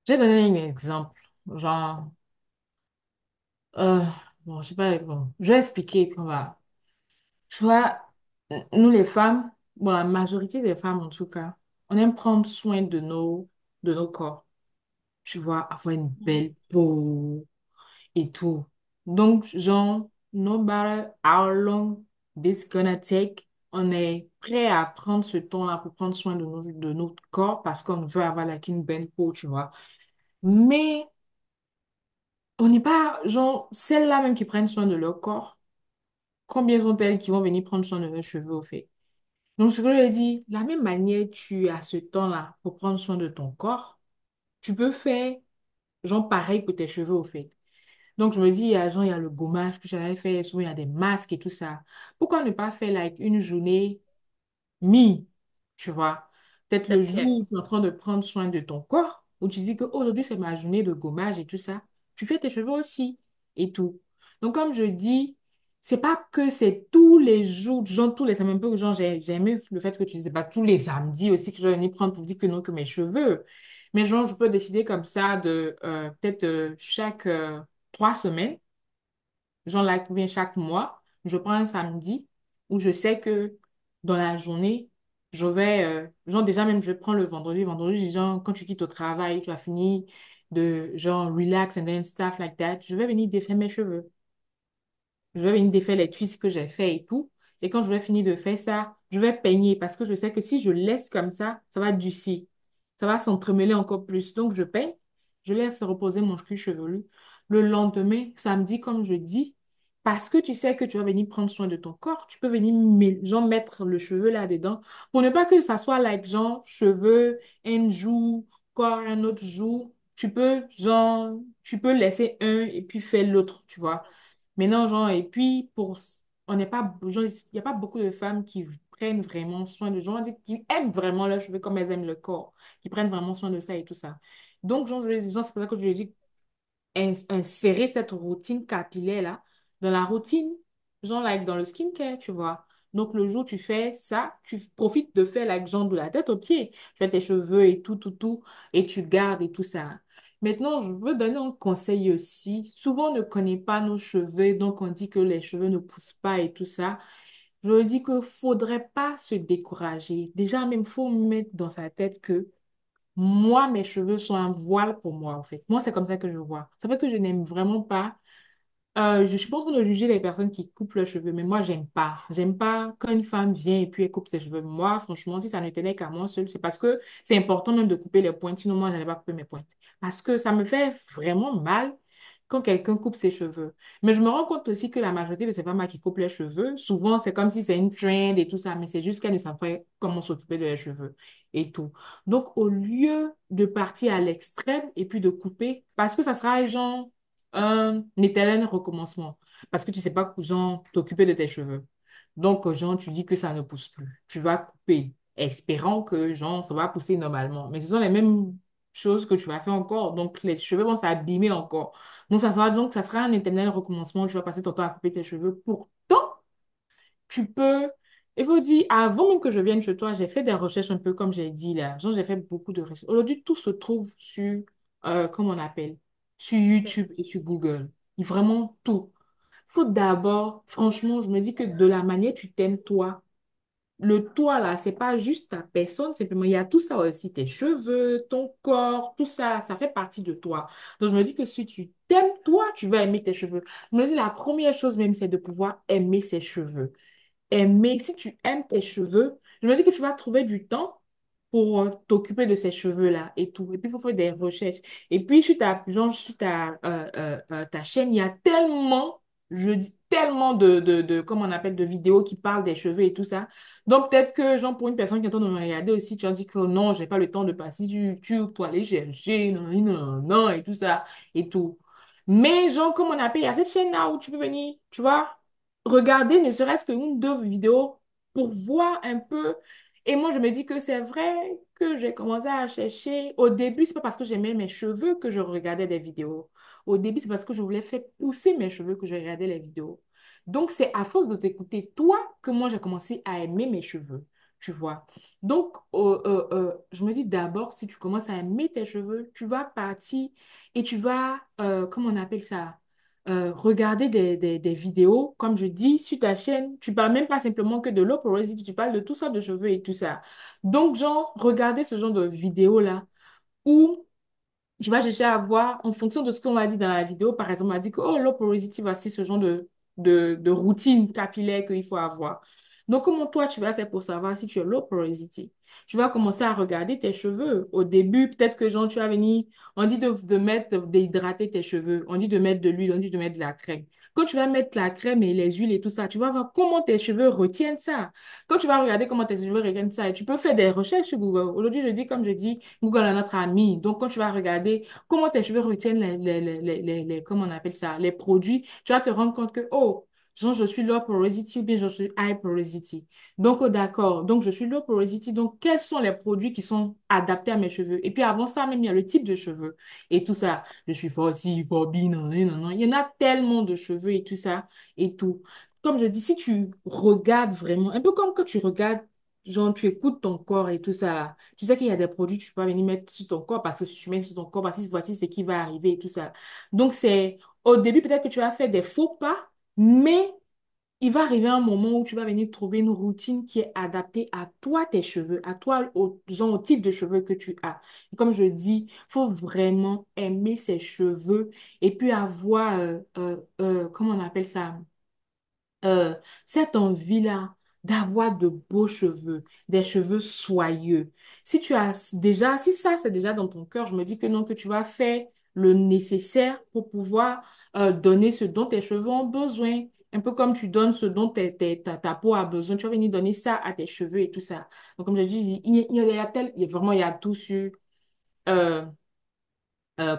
Je vais donner un exemple. Genre, euh, bon, je sais pas, bon, je vais expliquer qu'on va. Tu vois, nous les femmes, bon, la majorité des femmes en tout cas, on aime prendre soin de nos corps. Tu vois, avoir une belle peau et tout. Donc, genre, no matter how long this gonna take, on est prêt à prendre ce temps-là pour prendre soin de notre corps parce qu'on veut avoir like, une belle peau, tu vois. Mais on n'est pas, genre, celles-là même qui prennent soin de leur corps, combien sont-elles qui vont venir prendre soin de leurs cheveux au fait? Donc, ce que je lui ai dit, la même manière tu as ce temps-là pour prendre soin de ton corps, tu peux faire, genre, pareil pour tes cheveux au fait. Donc, je me dis, genre, il y a le gommage que j'avais fait, souvent, il y a des masques et tout ça. Pourquoi ne pas faire, like, une journée mi, tu vois. Peut-être le jour Ok. où tu es en train de prendre soin de ton corps, où tu dis que aujourd'hui c'est ma journée de gommage et tout ça, tu fais tes cheveux aussi et tout. Donc, comme je dis, c'est pas que c'est tous les jours, genre tous les samedis, un peu, genre j'ai aimé le fait que tu disais pas tous les samedis aussi que je vais venir prendre pour dire que non, que mes cheveux. Mais genre, je peux décider comme ça de peut-être chaque 3 semaines genre là, ou bien chaque mois, je prends un samedi où je sais que dans la journée, je vais, genre déjà même, je prends le vendredi. Vendredi, genre, quand tu quittes au travail, tu as fini de, genre, relax and then stuff like that, je vais venir défaire mes cheveux. Je vais venir défaire les twists que j'ai fait et tout. Et quand je vais finir de faire ça, je vais peigner parce que je sais que si je laisse comme ça va durcir. Ça va s'entremêler encore plus. Donc, je peigne, je laisse reposer mon cuir chevelu. Le lendemain, samedi, comme je dis, parce que tu sais que tu vas venir prendre soin de ton corps, tu peux venir genre, mettre le cheveu là-dedans pour ne pas que ça soit like, genre, cheveux, un jour, corps, un autre jour. Tu peux, genre, tu peux laisser un et puis faire l'autre, tu vois. Maintenant, genre, et puis, on n'est pas, genre, il n'y a pas beaucoup de femmes qui prennent vraiment soin de, genre, qui aiment vraiment leurs cheveux comme elles aiment le corps, qui prennent vraiment soin de ça et tout ça. Donc, genre, c'est pour ça que je lui dis, insérer cette routine capillaire-là dans la routine, genre, like, dans le skincare, tu vois. Donc, le jour où tu fais ça, tu profites de faire, like, genre, de la tête aux pieds. Tu fais tes cheveux et tout, tout, tout, et tu gardes et tout ça. Maintenant, je veux donner un conseil aussi. Souvent, on ne connaît pas nos cheveux, donc on dit que les cheveux ne poussent pas et tout ça. Je dis qu'il ne faudrait pas se décourager. Déjà, même, faut mettre dans sa tête que moi, mes cheveux sont un voile pour moi, en fait. Moi, c'est comme ça que je vois. Ça fait que je n'aime vraiment pas. Je suis pas en train de juger les personnes qui coupent leurs cheveux, mais moi, j'aime pas. J'aime pas quand une femme vient et puis elle coupe ses cheveux. Moi, franchement, si ça ne tenait qu'à moi seule, c'est parce que c'est important même de couper les pointes. Sinon, moi, je n'allais pas couper mes pointes. Parce que ça me fait vraiment mal quand quelqu'un coupe ses cheveux. Mais je me rends compte aussi que la majorité de ces femmes qui coupent les cheveux, souvent, c'est comme si c'est une trend et tout ça, mais c'est juste qu'elles ne savent pas comment s'occuper de leurs cheveux et tout. Donc, au lieu de partir à l'extrême et puis de couper, parce que ça sera genre un éternel recommencement. Parce que tu sais pas, genre, t'occuper de tes cheveux. Donc, genre, tu dis que ça ne pousse plus. Tu vas couper, espérant que, genre, ça va pousser normalement. Mais ce sont les mêmes choses que tu vas faire encore. Donc, les cheveux vont s'abîmer encore. Donc, ça sera un éternel recommencement. Tu vas passer ton temps à couper tes cheveux. Pourtant, tu peux... Il faut dire, avant même que je vienne chez toi, j'ai fait des recherches un peu comme j'ai dit là. Genre, j'ai fait beaucoup de recherches. Aujourd'hui, tout se trouve sur, comment on appelle, sur YouTube et sur Google. Vraiment tout. Faut d'abord, franchement, je me dis que de la manière tu t'aimes toi, le toi là, c'est pas juste ta personne, simplement, il y a tout ça aussi, tes cheveux, ton corps, tout ça, ça fait partie de toi. Donc, je me dis que si tu t'aimes toi, tu vas aimer tes cheveux. Je me dis, la première chose même, c'est de pouvoir aimer ses cheveux aimer, si tu aimes tes cheveux, je me dis que tu vas trouver du temps pour t'occuper de ces cheveux-là et tout. Et puis, il faut faire des recherches. Et puis, genre, sur ta chaîne, il y a tellement, je dis tellement comment on appelle, de vidéos qui parlent des cheveux et tout ça. Donc, peut-être que, genre, pour une personne qui est en train de me regarder aussi, tu vas dire que non, j'ai pas le temps de passer sur YouTube pour aller chercher, non, non, non, non, et tout ça, et tout. Mais, genre, comme on appelle, il y a cette chaîne-là où tu peux venir, tu vois, regarder ne serait-ce qu'une, deux vidéos pour voir un peu. Et moi, je me dis que c'est vrai que j'ai commencé à chercher. Au début, c'est pas parce que j'aimais mes cheveux que je regardais des vidéos. Au début, c'est parce que je voulais faire pousser mes cheveux que je regardais les vidéos. Donc, c'est à force de t'écouter, toi, que moi, j'ai commencé à aimer mes cheveux. Tu vois. Donc, je me dis d'abord, si tu commences à aimer tes cheveux, tu vas partir et tu vas, comment on appelle ça? Regarder des vidéos, comme je dis, sur ta chaîne. Tu parles même pas simplement que de low porosity, tu parles de tout ça, de cheveux et tout ça. Donc, genre, regardez ce genre de vidéos-là où tu vas chercher à voir, en fonction de ce qu'on m'a dit dans la vidéo, par exemple, on m'a dit que, oh, low porosity, voici ce genre de routine capillaire qu'il faut avoir. Donc, comment toi, tu vas faire pour savoir si tu es low porosity? Tu vas commencer à regarder tes cheveux. Au début, peut-être que, genre, tu vas venir, on dit d'hydrater tes cheveux, on dit de mettre de l'huile, on dit de mettre de la crème. Quand tu vas mettre la crème et les huiles et tout ça, tu vas voir comment tes cheveux retiennent ça. Quand tu vas regarder comment tes cheveux retiennent ça, et tu peux faire des recherches sur Google. Aujourd'hui, je dis, comme je dis, Google est notre ami. Donc, quand tu vas regarder comment tes cheveux retiennent comment on appelle ça, les produits, tu vas te rendre compte que, oh, genre, je suis low porosity ou bien je suis high porosity. Donc, oh, d'accord. Donc, je suis low porosity. Donc, quels sont les produits qui sont adaptés à mes cheveux? Et puis, avant ça, même, il y a le type de cheveux et tout ça. Je suis fort ci, fort bi, non, non, non, non. Il y en a tellement de cheveux et tout ça et tout. Comme je dis, si tu regardes vraiment, un peu comme que tu regardes genre, tu écoutes ton corps et tout ça là. Tu sais qu'il y a des produits que tu peux venir mettre sur ton corps parce que si tu mets sur ton corps, voici ce qui va arriver et tout ça. Donc, c'est au début, peut-être que tu vas faire des faux pas, mais il va arriver un moment où tu vas venir trouver une routine qui est adaptée à toi, tes cheveux, à toi, genre, au type de cheveux que tu as. Et comme je dis, il faut vraiment aimer ses cheveux et puis avoir, comment on appelle ça? euh, cette envie-là d'avoir de beaux cheveux, des cheveux soyeux. Si tu as déjà, si ça c'est déjà dans ton cœur, je me dis que non, que tu vas faire le nécessaire pour pouvoir donner ce dont tes cheveux ont besoin. Un peu comme tu donnes ce dont ta peau a besoin, tu vas venir donner ça à tes cheveux et tout ça. Donc, comme je dis, vraiment, il y a tout sur, euh,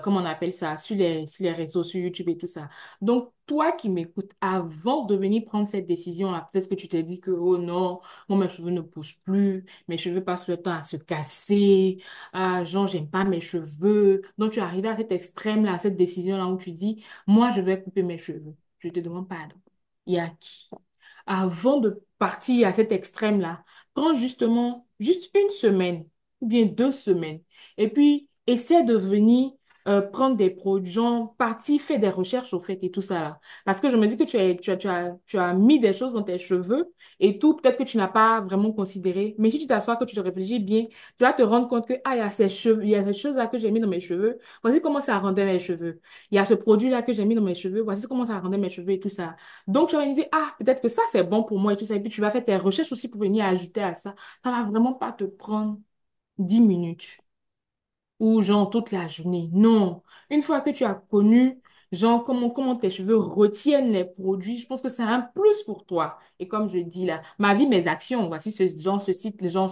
comment on appelle ça, sur les réseaux, sur YouTube et tout ça. Donc, toi qui m'écoutes, avant de venir prendre cette décision-là, peut-être que tu t'es dit que, oh non, moi, mes cheveux ne poussent plus, mes cheveux passent le temps à se casser, ah, genre, j'aime pas mes cheveux. Donc, tu es arrivé à cet extrême-là, à cette décision-là où tu dis, moi, je vais couper mes cheveux. Je te demande pardon. Il y a qui? Avant de partir à cet extrême-là, prends justement juste une semaine ou bien 2 semaines et puis essaie de venir prendre des produits, genre, partir faire des recherches au fait et tout ça là. Parce que je me dis que tu as mis des choses dans tes cheveux et tout, peut-être que tu n'as pas vraiment considéré. Mais si tu t'assois, que tu te réfléchis bien, tu vas te rendre compte que, ah, il y a ces cheveux, il y a ces choses-là que j'ai mis dans mes cheveux. Voici comment ça rendait mes cheveux. Il y a ce produit-là que j'ai mis dans mes cheveux. Voici comment ça rendait mes cheveux et tout ça. Donc, tu vas me dire, ah, peut-être que ça, c'est bon pour moi et tout ça. Et puis, tu vas faire tes recherches aussi pour venir ajouter à ça. Ça va vraiment pas te prendre 10 minutes ou genre toute la journée. Non. Une fois que tu as connu, genre, comment tes cheveux retiennent les produits, je pense que c'est un plus pour toi. Et comme je dis là, ma vie, mes actions, voici ce site, genre,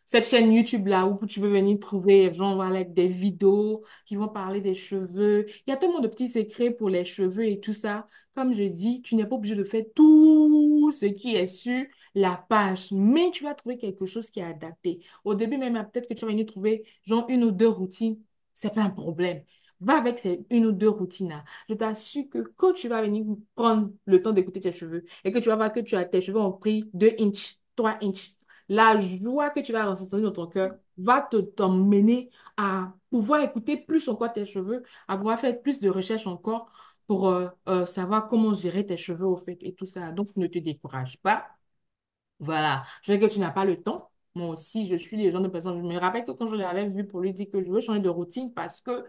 cette chaîne YouTube-là où tu peux venir trouver, genre, voilà, des vidéos qui vont parler des cheveux. Il y a tellement de petits secrets pour les cheveux et tout ça. Comme je dis, tu n'es pas obligé de faire tout ce qui est sur la page, mais tu vas trouver quelque chose qui est adapté. Au début même, peut-être que tu vas venir trouver genre une ou deux routines. C'est pas un problème. Va avec ces une ou deux routines-là. Je t'assure que quand tu vas venir prendre le temps d'écouter tes cheveux et que tu vas voir que tes cheveux ont pris 2 inches, 3 inches, la joie que tu vas ressentir dans ton cœur va t'emmener à pouvoir écouter plus encore tes cheveux, à pouvoir faire plus de recherches encore pour savoir comment gérer tes cheveux au fait et tout ça. Donc, ne te décourage pas. Voilà. Je sais que tu n'as pas le temps. Moi aussi, je suis des gens de personnes. Je me rappelle que quand je l'avais vu pour lui dire que je veux changer de routine parce que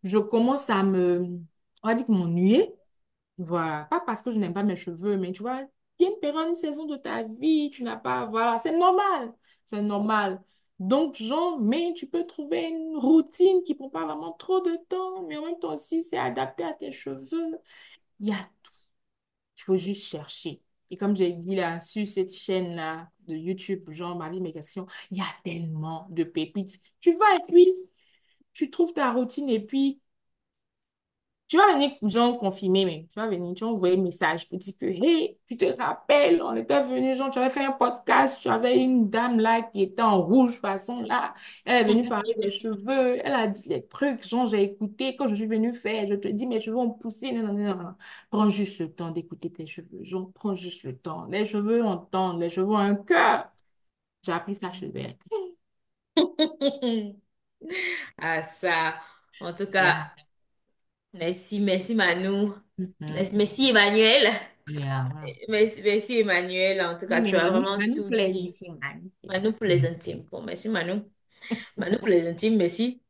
je commence à on va dire que m'ennuyer. Voilà. Pas parce que je n'aime pas mes cheveux, mais tu vois, il y a une période, une saison de ta vie, tu n'as pas, voilà, c'est normal. C'est normal. Donc, genre, mais tu peux trouver une routine qui ne prend pas vraiment trop de temps, mais en même temps aussi, c'est adapté à tes cheveux. Il y a il faut juste chercher. Et comme j'ai dit là, sur cette chaîne-là de YouTube, genre Ma vie, mes questions, il y a tellement de pépites. Tu vas et puis tu trouves ta routine et puis tu vas venir, genre, confirmer, mais tu vas venir, tu vas envoyer un message pour dire que, hey, tu te rappelles, on était venu, genre, tu avais fait un podcast, tu avais une dame là qui était en rouge, façon là, elle est venue parler des cheveux, elle a dit les trucs, genre, j'ai écouté, quand je suis venue faire, je te dis, mes cheveux ont poussé, non, non, non, non. Prends juste le temps d'écouter tes cheveux, genre, prends juste le temps. Les cheveux entendent, les cheveux ont un cœur. J'ai appris ça chez elle. Ah, ça. En tout cas, Yeah. merci Manu. Mhm. Merci Emmanuel. Yeah. Merci Emmanuel. En tout cas, tu as vraiment Manu tout pour les dit. intimes, Manu. Manu pour les intimes. Bon, merci Manu. Manu pour les intimes, merci.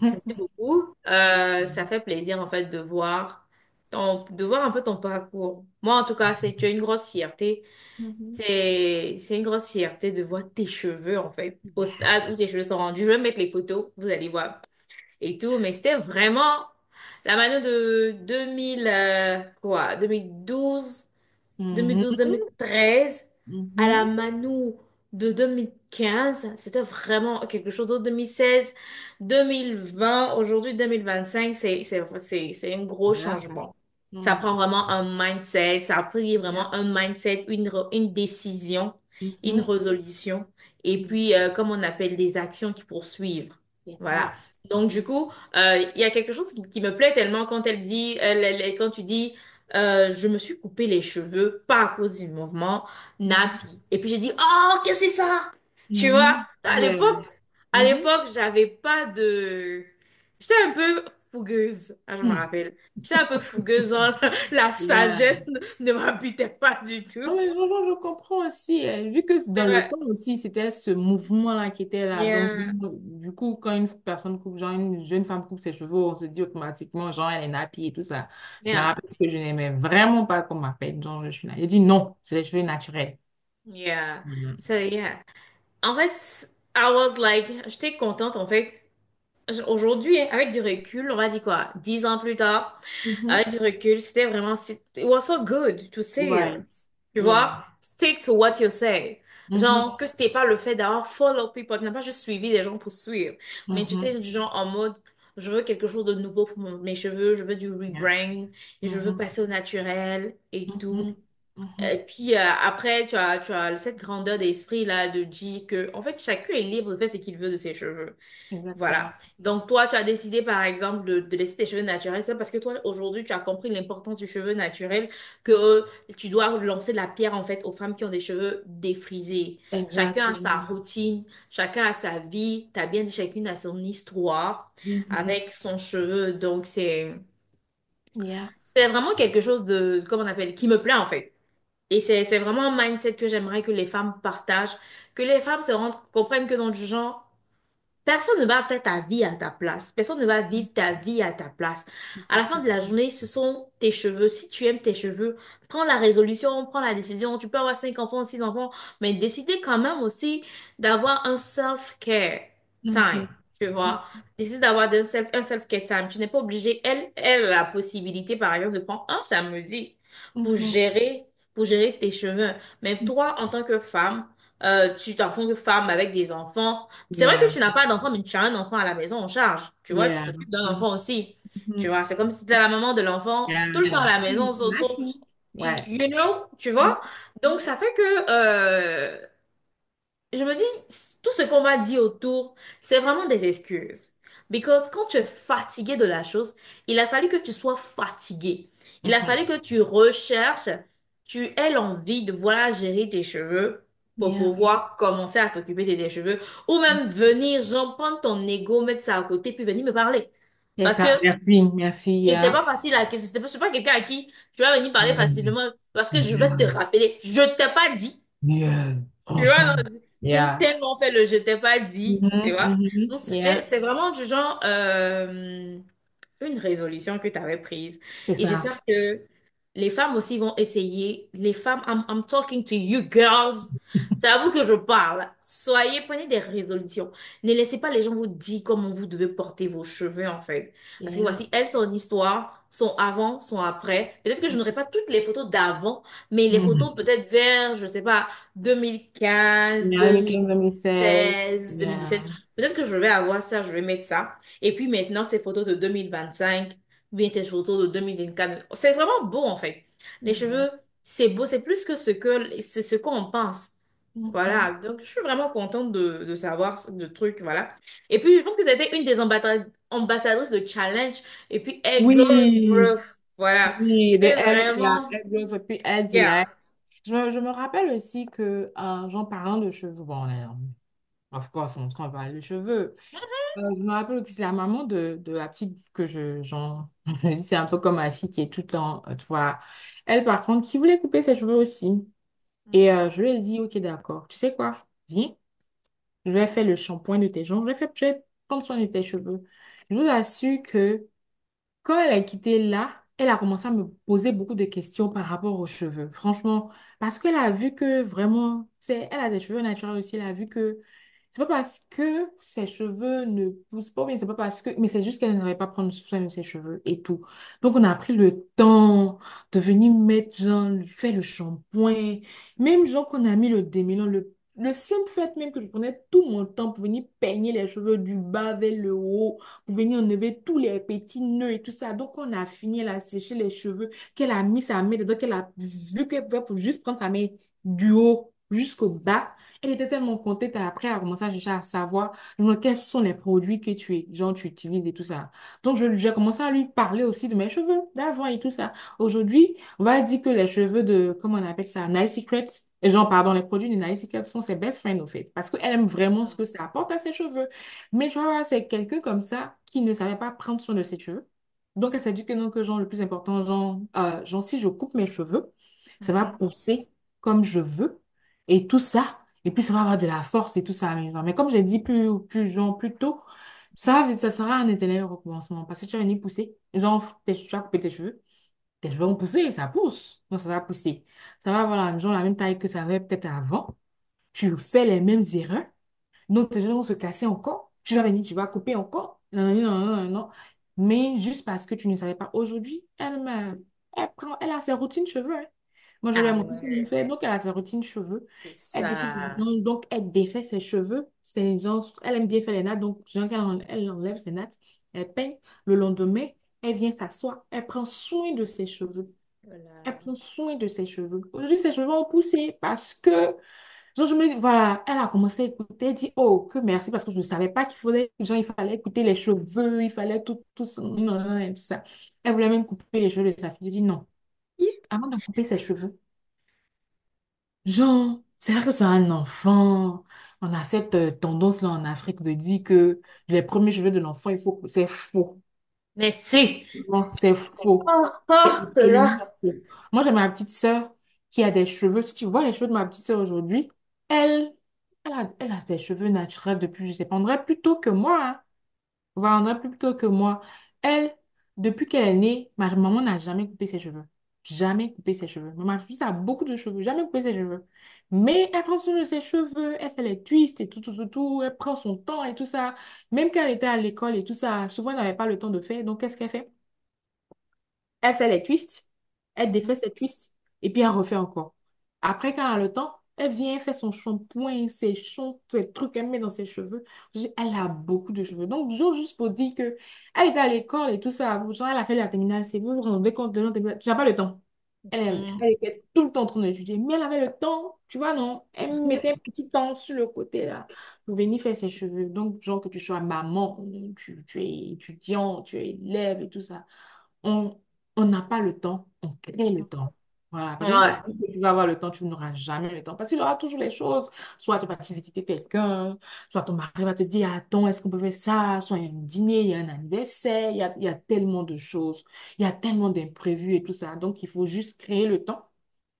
Merci beaucoup. Ça fait plaisir en fait de voir de voir un peu ton parcours. Moi, en tout cas, tu as une grosse fierté. Mhm. C'est une grosse fierté de voir tes cheveux en fait au stade où tes cheveux sont rendus. Je vais mettre les photos, vous allez voir et tout. Mais c'était vraiment la mano de 2000 quoi, 2012. Mhm. 2012-2013 à la Mhm. Manu de 2015, c'était vraiment quelque chose d'autre. 2016, 2020, aujourd'hui 2025, c'est un gros Yeah. changement. Ça Mhm. prend vraiment un mindset, ça a pris Yeah. vraiment un mindset, une décision, une Mhm. résolution, et puis, comme on appelle, des actions qui poursuivent. C'est Voilà. ça. Donc, du coup, il y a quelque chose qui me plaît tellement quand elle dit, quand tu dis, je me suis coupé les cheveux, pas à cause du mouvement Mhm. nappy. Et puis j'ai dit, oh, qu'est-ce que c'est ça? Tu vois, Mhm. Yeah. à Mhm. l'époque, j'avais pas de... J'étais un peu fougueuse, ah, je me Mhm. rappelle. J'étais un peu fougueuse, genre, la Yeah. sagesse ne m'habitait pas du tout. Non, mais je comprends aussi, vu que dans le Ouais, temps aussi, c'était ce mouvement-là qui était là. Donc, yeah, du coup, quand une personne coupe, genre une jeune femme coupe ses cheveux, on se dit automatiquement, genre, elle est nappie et tout ça. Je me yeah, rappelle que je n'aimais vraiment pas qu'on m'appelle, genre, je suis nappie. J'ai dit non, c'est les cheveux naturels. yeah. Mhm. So, yeah. En fait, I was like, j'étais contente, en fait. Aujourd'hui, avec du recul, on va dire quoi, 10 ans plus tard, Mhm. avec du recul, c'était vraiment, it was so good to say Right. it. Tu Yeah. vois, stick to what you say. Genre, Mhm. que c'était pas le fait d'avoir follow people, tu n'as pas juste suivi les gens pour suivre, mais tu étais Mhm. du genre en mode, je veux quelque chose de nouveau pour mes cheveux, je veux du Yeah. rebrand, et je veux Mhm. passer au naturel et tout. Mhm. Mhm. Et puis après, tu as cette grandeur d'esprit là de dire que, en fait, chacun est libre de faire ce qu'il veut de ses cheveux. Exactement. Voilà. Donc, toi, tu as décidé, par exemple, de laisser tes cheveux naturels. C'est parce que toi, aujourd'hui, tu as compris l'importance du cheveu naturel que tu dois lancer de la pierre, en fait, aux femmes qui ont des cheveux défrisés. Chacun a sa Exactement. routine, chacun a sa vie. Tu as bien dit, chacune a son histoire Mhm. avec son cheveu. Donc, Yeah. c'est vraiment quelque chose de, comment on appelle, qui me plaît, en fait. Et c'est vraiment un mindset que j'aimerais que les femmes partagent, que les femmes se rendent, comprennent que dans du genre, personne ne va faire ta vie à ta place. Personne ne va vivre ta vie à ta place. À la fin de la journée, ce sont tes cheveux. Si tu aimes tes cheveux, prends la résolution, prends la décision. Tu peux avoir 5 enfants, 6 enfants, mais décider quand même aussi d'avoir un self-care time. Mhm. Tu vois, décider d'avoir un self-care time. Tu n'es pas obligé. Elle a la possibilité, par exemple, de prendre un samedi pour Mhm. gérer, pour gérer tes cheveux. Mais toi, en tant que femme, tu t'en fous que femme avec des enfants. C'est vrai que Yeah. tu n'as pas d'enfant, mais tu as un enfant à la maison en charge. Tu vois, tu Yeah. t'occupes d'un Mhm. enfant aussi. Tu Mhm. vois, c'est comme si tu étais la maman de l'enfant Yeah. tout le temps à la maison. Merci. Ouais. You know, tu vois? Donc, ça fait que je me dis, tout ce qu'on va dire autour, c'est vraiment des excuses. Because quand tu es fatigué de la chose, il a fallu que tu sois fatigué. Il a fallu Mhm. que tu recherches, tu aies l'envie de voilà gérer tes cheveux pour Yeah. pouvoir commencer à t'occuper de tes cheveux. Ou même venir, genre, prendre ton ego, mettre ça à côté, puis venir me parler. C'est Parce que ça. Merci. Merci. c'était Yeah. pas facile à question. Je suis pas quelqu'un à qui tu vas venir parler Mm. facilement parce que je vais te Yeah. rappeler. Je t'ai pas dit. Yeah. Tu vois, Enfin. non, j'aime Yeah. tellement faire le je t'ai pas dit, tu Mhm. vois. Mhm. Donc, Yeah. c'est vraiment du genre une résolution que tu avais prise. C'est Et ça. j'espère que les femmes aussi vont essayer. Les femmes, I'm talking to you girls. C'est à vous que je parle. Prenez des résolutions. Ne laissez pas les gens vous dire comment vous devez porter vos cheveux, en fait. Parce que Yeah. voici, elles, son histoire, son avant, son après. Peut-être que je n'aurai pas toutes les photos d'avant, mais les photos Mhm. peut-être vers, je sais pas, 2015, Yeah. 2015, 2016. 2016, 2017. Yeah. Peut-être que je vais avoir ça, je vais mettre ça. Et puis maintenant, ces photos de 2025, ou bien ces photos de 2024. C'est vraiment beau, en fait. Les Yeah. cheveux, c'est beau, c'est plus que c'est ce qu'on pense. Mhm. Voilà. Donc, je suis vraiment contente de savoir ce truc, voilà. Et puis, je pense que c'était une des ambassadrices de Challenge. Et puis, Air Girls Oui. Growth. Voilà. Oui, de C'est elle, la vraiment, elle Growth, et puis elle yeah. Delight. Je me rappelle aussi que, genre, parlant de cheveux, bon, of course, on parle de cheveux. Je me rappelle aussi, c'est la maman de la petite que genre, c'est un peu comme ma fille qui est tout le temps, tu vois. Elle, par contre, qui voulait couper ses cheveux aussi. Et Mhm. je lui ai dit, OK, d'accord. Tu sais quoi? Viens, je vais faire le shampoing de tes jambes, je vais prendre soin de tes cheveux. Je vous assure que quand elle a quitté là, elle a commencé à me poser beaucoup de questions par rapport aux cheveux. Franchement, parce qu'elle a vu que vraiment, elle a des cheveux naturels aussi. Elle a vu que c'est pas parce que ses cheveux ne poussent pas, mais c'est pas parce que, mais c'est juste qu'elle n'avait pas prendre soin de ses cheveux et tout. Donc, on a pris le temps de venir mettre, genre, lui faire le shampoing. Même, genre, qu'on a mis le démêlant, le simple fait même que je prenais tout mon temps pour venir peigner les cheveux du bas vers le haut pour venir enlever tous les petits nœuds et tout ça. Donc, on a fini, elle a séché les cheveux, qu'elle a mis sa main dedans, qu'elle a vu qu'elle pouvait pour juste prendre sa main du haut jusqu'au bas. Elle était tellement contente. Après, elle a commencé à chercher à savoir genre, quels sont les produits que genre, tu utilises et tout ça. Donc, j'ai commencé à lui parler aussi de mes cheveux d'avant et tout ça. Aujourd'hui, on va dire que les cheveux de, comment on appelle ça, Nice Secrets, et genre, pardon, les produits de Nice Secrets sont ses best friends, au fait, parce qu'elle aime vraiment ce que ça apporte à ses cheveux. Mais tu vois, c'est quelqu'un comme ça qui ne savait pas prendre soin de ses cheveux. Donc, elle s'est dit que non, que genre, le plus important, genre, si je coupe mes cheveux, ça va Mhm. pousser comme je veux et tout ça. Et puis, ça va avoir de la force et tout ça. Mais comme j'ai dit plus tôt, ça sera un éternel recommencement parce que tu vas venir pousser. Genre, tu vas couper tes cheveux vont pousser, ça pousse. Donc, ça va pousser. Ça va avoir genre, la même taille que ça avait peut-être avant. Tu fais les mêmes erreurs. Donc, tes cheveux vont se casser encore. Tu vas venir, tu vas couper encore. Non, non, non, non, non. Mais juste parce que tu ne savais pas. Aujourd'hui, elle a ses routines cheveux, hein. Moi, je lui ai Ah montré comment ouais, faire. Donc, elle a ses routines cheveux. c'est Elle décide ça. maintenant, donc elle défait ses cheveux. C'est genre, elle aime bien faire les nattes. Donc, genre, elle enlève ses nattes. Elle peigne. Le lendemain, elle vient s'asseoir. Elle prend soin de ses cheveux. Elle Voilà. prend soin de ses cheveux. Aujourd'hui, ses cheveux ont poussé parce que, genre, voilà, elle a commencé à écouter, elle dit, oh, que merci, parce que je ne savais pas il fallait écouter les cheveux, il fallait non, non, non, tout ça. Elle voulait même couper les cheveux de sa fille. Je dis non. Avant de couper ses cheveux, genre, c'est vrai que c'est un enfant. On a cette tendance-là en Afrique de dire que les premiers cheveux de l'enfant, c'est faux. Mais si. Non, c'est faux. Oh, C'est oh, absolument là. faux. Moi, j'ai ma petite sœur qui a des cheveux. Si tu vois les cheveux de ma petite sœur aujourd'hui, elle, elle a ses cheveux naturels depuis, je sais pas, on dirait plus tôt que moi, hein. Voilà, on dirait plus tôt que moi. Elle, depuis qu'elle est née, ma maman n'a jamais coupé ses cheveux. Jamais coupé ses cheveux. Mais ma fille a beaucoup de cheveux, jamais coupé ses cheveux. Mais elle prend soin de ses cheveux, elle fait les twists et tout, tout, tout, tout. Elle prend son temps et tout ça. Même quand elle était à l'école et tout ça, souvent elle n'avait pas le temps de faire. Donc, qu'est-ce qu'elle fait? Elle fait les twists, elle défait ses twists, et puis elle refait encore. Après, quand elle a le temps, elle vient, elle fait son shampoing, ses trucs qu'elle met dans ses cheveux. Elle a beaucoup de cheveux. Donc, juste pour dire que elle était à l'école et tout ça, genre, elle a fait la terminale C, vous vous rendez compte de la j'ai pas le temps. Mhm. Elle était tout le temps en train d'étudier, mais elle avait le temps, tu vois, non? Elle mettait un petit temps sur le côté, là, pour venir faire ses cheveux. Donc, genre que tu sois maman, tu es étudiant, tu es élève et tout ça. On, on n'a pas le temps, on crée le temps. Voilà. Parce que si tu Ouais. penses que tu vas avoir le temps, tu n'auras jamais le temps. Parce qu'il y aura toujours les choses. Soit tu vas te visiter quelqu'un, soit ton mari va te dire, attends, est-ce qu'on peut faire ça? Soit il y a un dîner, il y a un anniversaire, il y a tellement de choses. Il y a tellement d'imprévus et tout ça. Donc, il faut juste créer le temps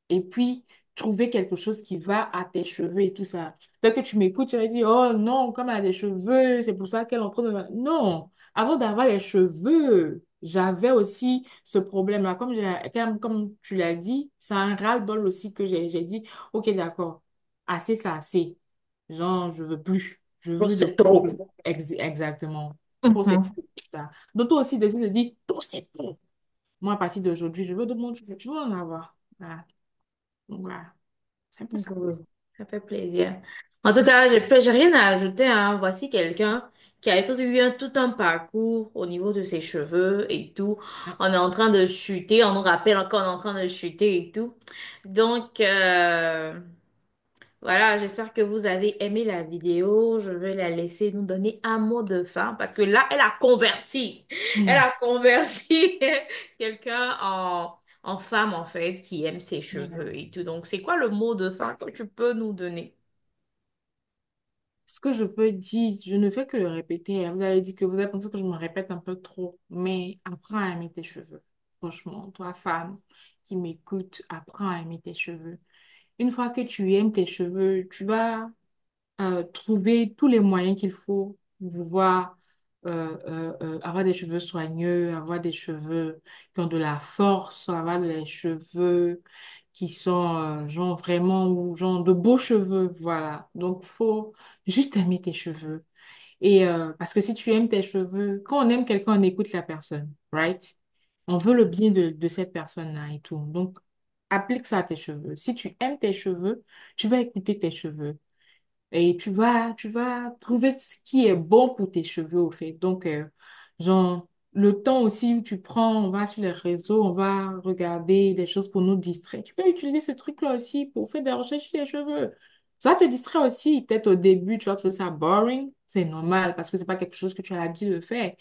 et puis trouver quelque chose qui va à tes cheveux et tout ça. Peut-être que tu m'écoutes, tu vas dire, oh non, comme elle a des cheveux, c'est pour ça qu'elle est en train de... Non, avant d'avoir les cheveux, j'avais aussi ce problème-là. Comme tu l'as dit, c'est un ras-le-bol aussi que j'ai dit, ok, d'accord, assez, c'est assez. Genre, je veux plus. Je Oh, veux de c'est plus. trop. Exactement. Trop, c'est Mhm. trop. Donc, toi aussi, décide de dire, trop, c'est trop. Moi, à partir d'aujourd'hui, je veux de mon cheveu. Tu veux en avoir. Voilà. Donc, voilà. C'est un peu ça. Oui, ça fait plaisir. En tout cas, j'ai rien à ajouter, hein. Voici quelqu'un qui a eu tout un parcours au niveau de ses cheveux et tout. Ouais. On est en train de chuter, on nous rappelle encore on est en train de chuter et tout. Donc, voilà, j'espère que vous avez aimé la vidéo. Je vais la laisser nous donner un mot de fin parce que là, elle a converti. Elle Hmm. a converti quelqu'un en femme, en fait, qui aime ses Ouais. cheveux et tout. Donc, c'est quoi le mot de fin que tu peux nous donner? Ce que je peux dire, je ne fais que le répéter, hein. Vous avez dit que vous avez pensé que je me répète un peu trop, mais apprends à aimer tes cheveux. Franchement, toi, femme qui m'écoute, apprends à aimer tes cheveux. Une fois que tu aimes tes cheveux, tu vas trouver tous les moyens qu'il faut pour pouvoir avoir des cheveux soigneux, avoir des cheveux qui ont de la force, avoir des cheveux qui sont genre vraiment ou genre de beaux cheveux, voilà. Donc, faut juste aimer tes cheveux. Et parce que si tu aimes tes cheveux, quand on aime quelqu'un, on écoute la personne, right? On veut le bien de cette personne-là et tout. Donc, applique ça à tes cheveux. Si tu aimes tes cheveux, tu vas écouter tes cheveux. Et tu vas trouver ce qui est bon pour tes cheveux, au fait. Donc, genre, le temps aussi où tu prends, on va sur les réseaux, on va regarder des choses pour nous distraire. Tu peux utiliser ce truc-là aussi pour faire des recherches sur les cheveux. Ça te distrait aussi. Peut-être au début, tu vas trouver ça boring. C'est normal parce que c'est pas quelque chose que tu as l'habitude de faire.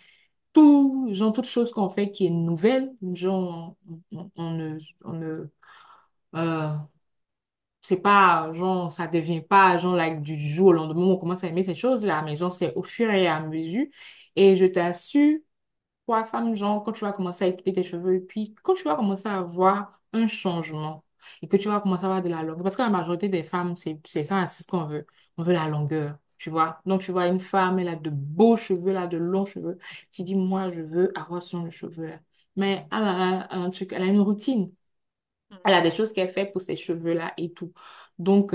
Toute chose qu'on fait qui est nouvelle, genre, on ne, euh, c'est pas, genre, ça devient pas, genre, like, du jour au lendemain, on commence à aimer ces choses-là, mais genre, c'est au fur et à mesure. Et je t'assure, toi, femme, genre, quand tu vas commencer à écouter tes cheveux, et puis quand tu vas commencer à avoir un changement, et que tu vas commencer à avoir de la longueur, parce que la majorité des femmes, c'est ça, c'est ce qu'on veut. On veut la longueur, tu vois. Donc, tu vois, une femme, elle a de beaux cheveux, elle a de longs cheveux. Tu dis, moi, je veux avoir ce genre de cheveux. Mais un truc, elle a une routine. Elle a des choses qu'elle fait pour ses cheveux-là et tout. Donc,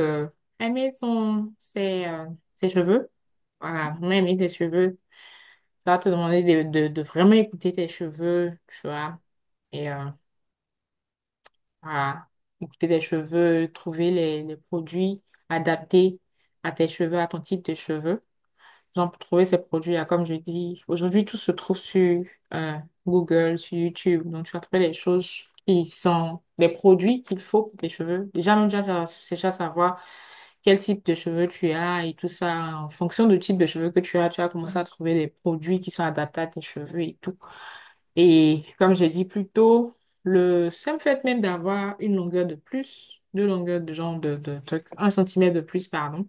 aimer ses cheveux. Voilà, vraiment aimer tes cheveux. Ça va te demander de vraiment écouter tes cheveux, tu vois. Et voilà, écouter tes cheveux, trouver les produits adaptés à tes cheveux, à ton type de cheveux. Genre, pour trouver ces produits-là, comme je dis, aujourd'hui, tout se trouve sur Google, sur YouTube. Donc, tu vas trouver les choses qui sont les produits qu'il faut pour tes cheveux. Déjà, même déjà, c'est déjà savoir quel type de cheveux tu as et tout ça. En fonction du type de cheveux que tu vas commencer à trouver des produits qui sont adaptés à tes cheveux et tout. Et comme j'ai dit plus tôt, le simple fait même d'avoir une longueur de plus, deux longueurs de genre de truc, 1 centimètre de plus, pardon,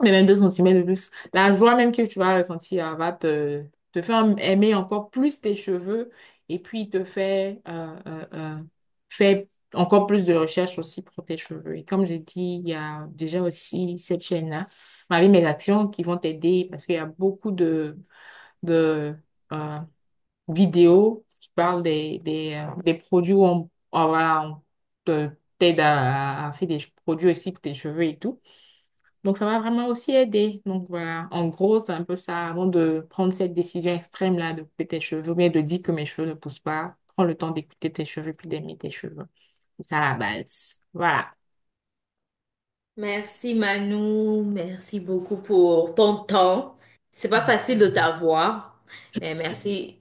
mais même 2 centimètres de plus. La joie même que tu vas ressentir va te faire aimer encore plus tes cheveux et puis te fait encore plus de recherche aussi pour tes cheveux. Et comme j'ai dit, il y a déjà aussi cette chaîne-là, Ma vie, mes actions, qui vont t'aider parce qu'il y a beaucoup de euh, vidéos qui parlent des produits où voilà, t'aide à faire des produits aussi pour tes cheveux et tout. Donc, ça va vraiment aussi aider. Donc, voilà. En gros, c'est un peu ça. Avant de prendre cette décision extrême-là de couper tes cheveux, ou bien de dire que mes cheveux ne poussent pas, prends le temps d'écouter tes cheveux puis d'aimer tes cheveux. C'est ça la base. Voilà. Merci Manu, merci beaucoup pour ton temps. C'est pas facile de t'avoir, mais merci.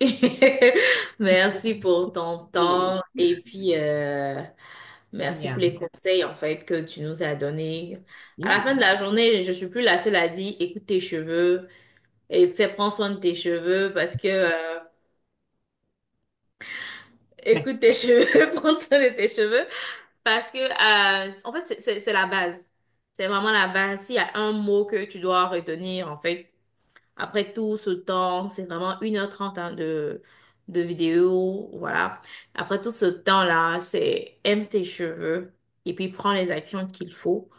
Merci pour ton temps et puis merci pour Yeah. les conseils en fait que tu nous as donnés. À la Yeah. fin de la journée, je suis plus la seule à dire écoute tes cheveux et fais prendre soin de tes cheveux parce que Ouais. écoute tes cheveux, prends soin de tes cheveux parce que en fait c'est la base. C'est vraiment la base. S'il y a un mot que tu dois retenir en fait après tout ce temps, c'est vraiment 1h30 hein, de vidéo, voilà. Après tout ce temps-là, c'est aime tes cheveux et puis prends les actions qu'il faut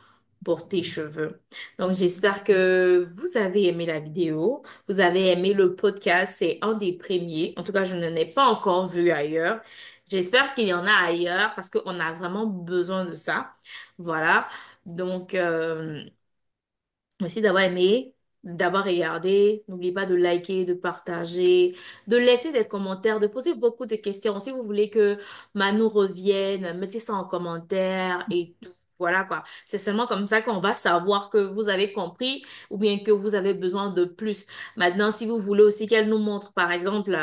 pour tes cheveux. Donc, j'espère que vous avez aimé la vidéo, vous avez aimé le podcast, c'est un des premiers. En tout cas, je n'en ai pas encore vu ailleurs. J'espère qu'il y en a ailleurs parce qu'on a vraiment besoin de ça. Voilà. Donc, merci d'avoir aimé, d'avoir regardé. N'oubliez pas de liker, de partager, de laisser des commentaires, de poser beaucoup de questions. Si vous voulez que Manu revienne, mettez ça en commentaire et tout. Voilà quoi. C'est seulement comme ça qu'on va savoir que vous avez compris ou bien que vous avez besoin de plus. Maintenant, si vous voulez aussi qu'elle nous montre, par exemple,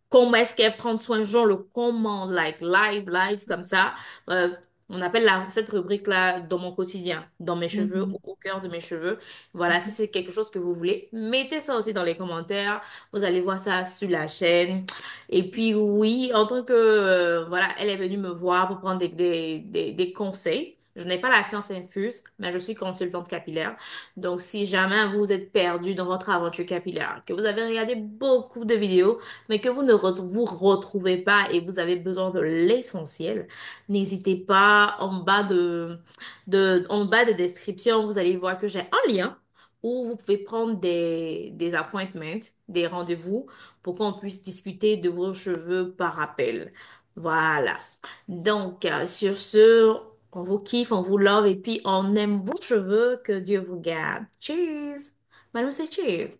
comment est-ce qu'elle prend soin, genre le comment, like live, comme ça. euh, on appelle cette rubrique-là dans mon quotidien, dans mes cheveux, Mhm. au cœur de mes cheveux. Voilà, si c'est quelque chose que vous voulez, mettez ça aussi dans les commentaires. Vous allez voir ça sur la chaîne. Et puis oui, en tant que, voilà, elle est venue me voir pour prendre des conseils. Je n'ai pas la science infuse, mais je suis consultante capillaire. Donc, si jamais vous êtes perdu dans votre aventure capillaire, que vous avez regardé beaucoup de vidéos, mais que vous ne vous retrouvez pas et vous avez besoin de l'essentiel, n'hésitez pas en bas de description, vous allez voir que j'ai un lien où vous pouvez prendre des appointments, des rendez-vous pour qu'on puisse discuter de vos cheveux par appel. Voilà. Donc, sur ce, on vous kiffe, on vous love et puis on aime vos cheveux. Que Dieu vous garde. Cheers! Madame, c'est cheers!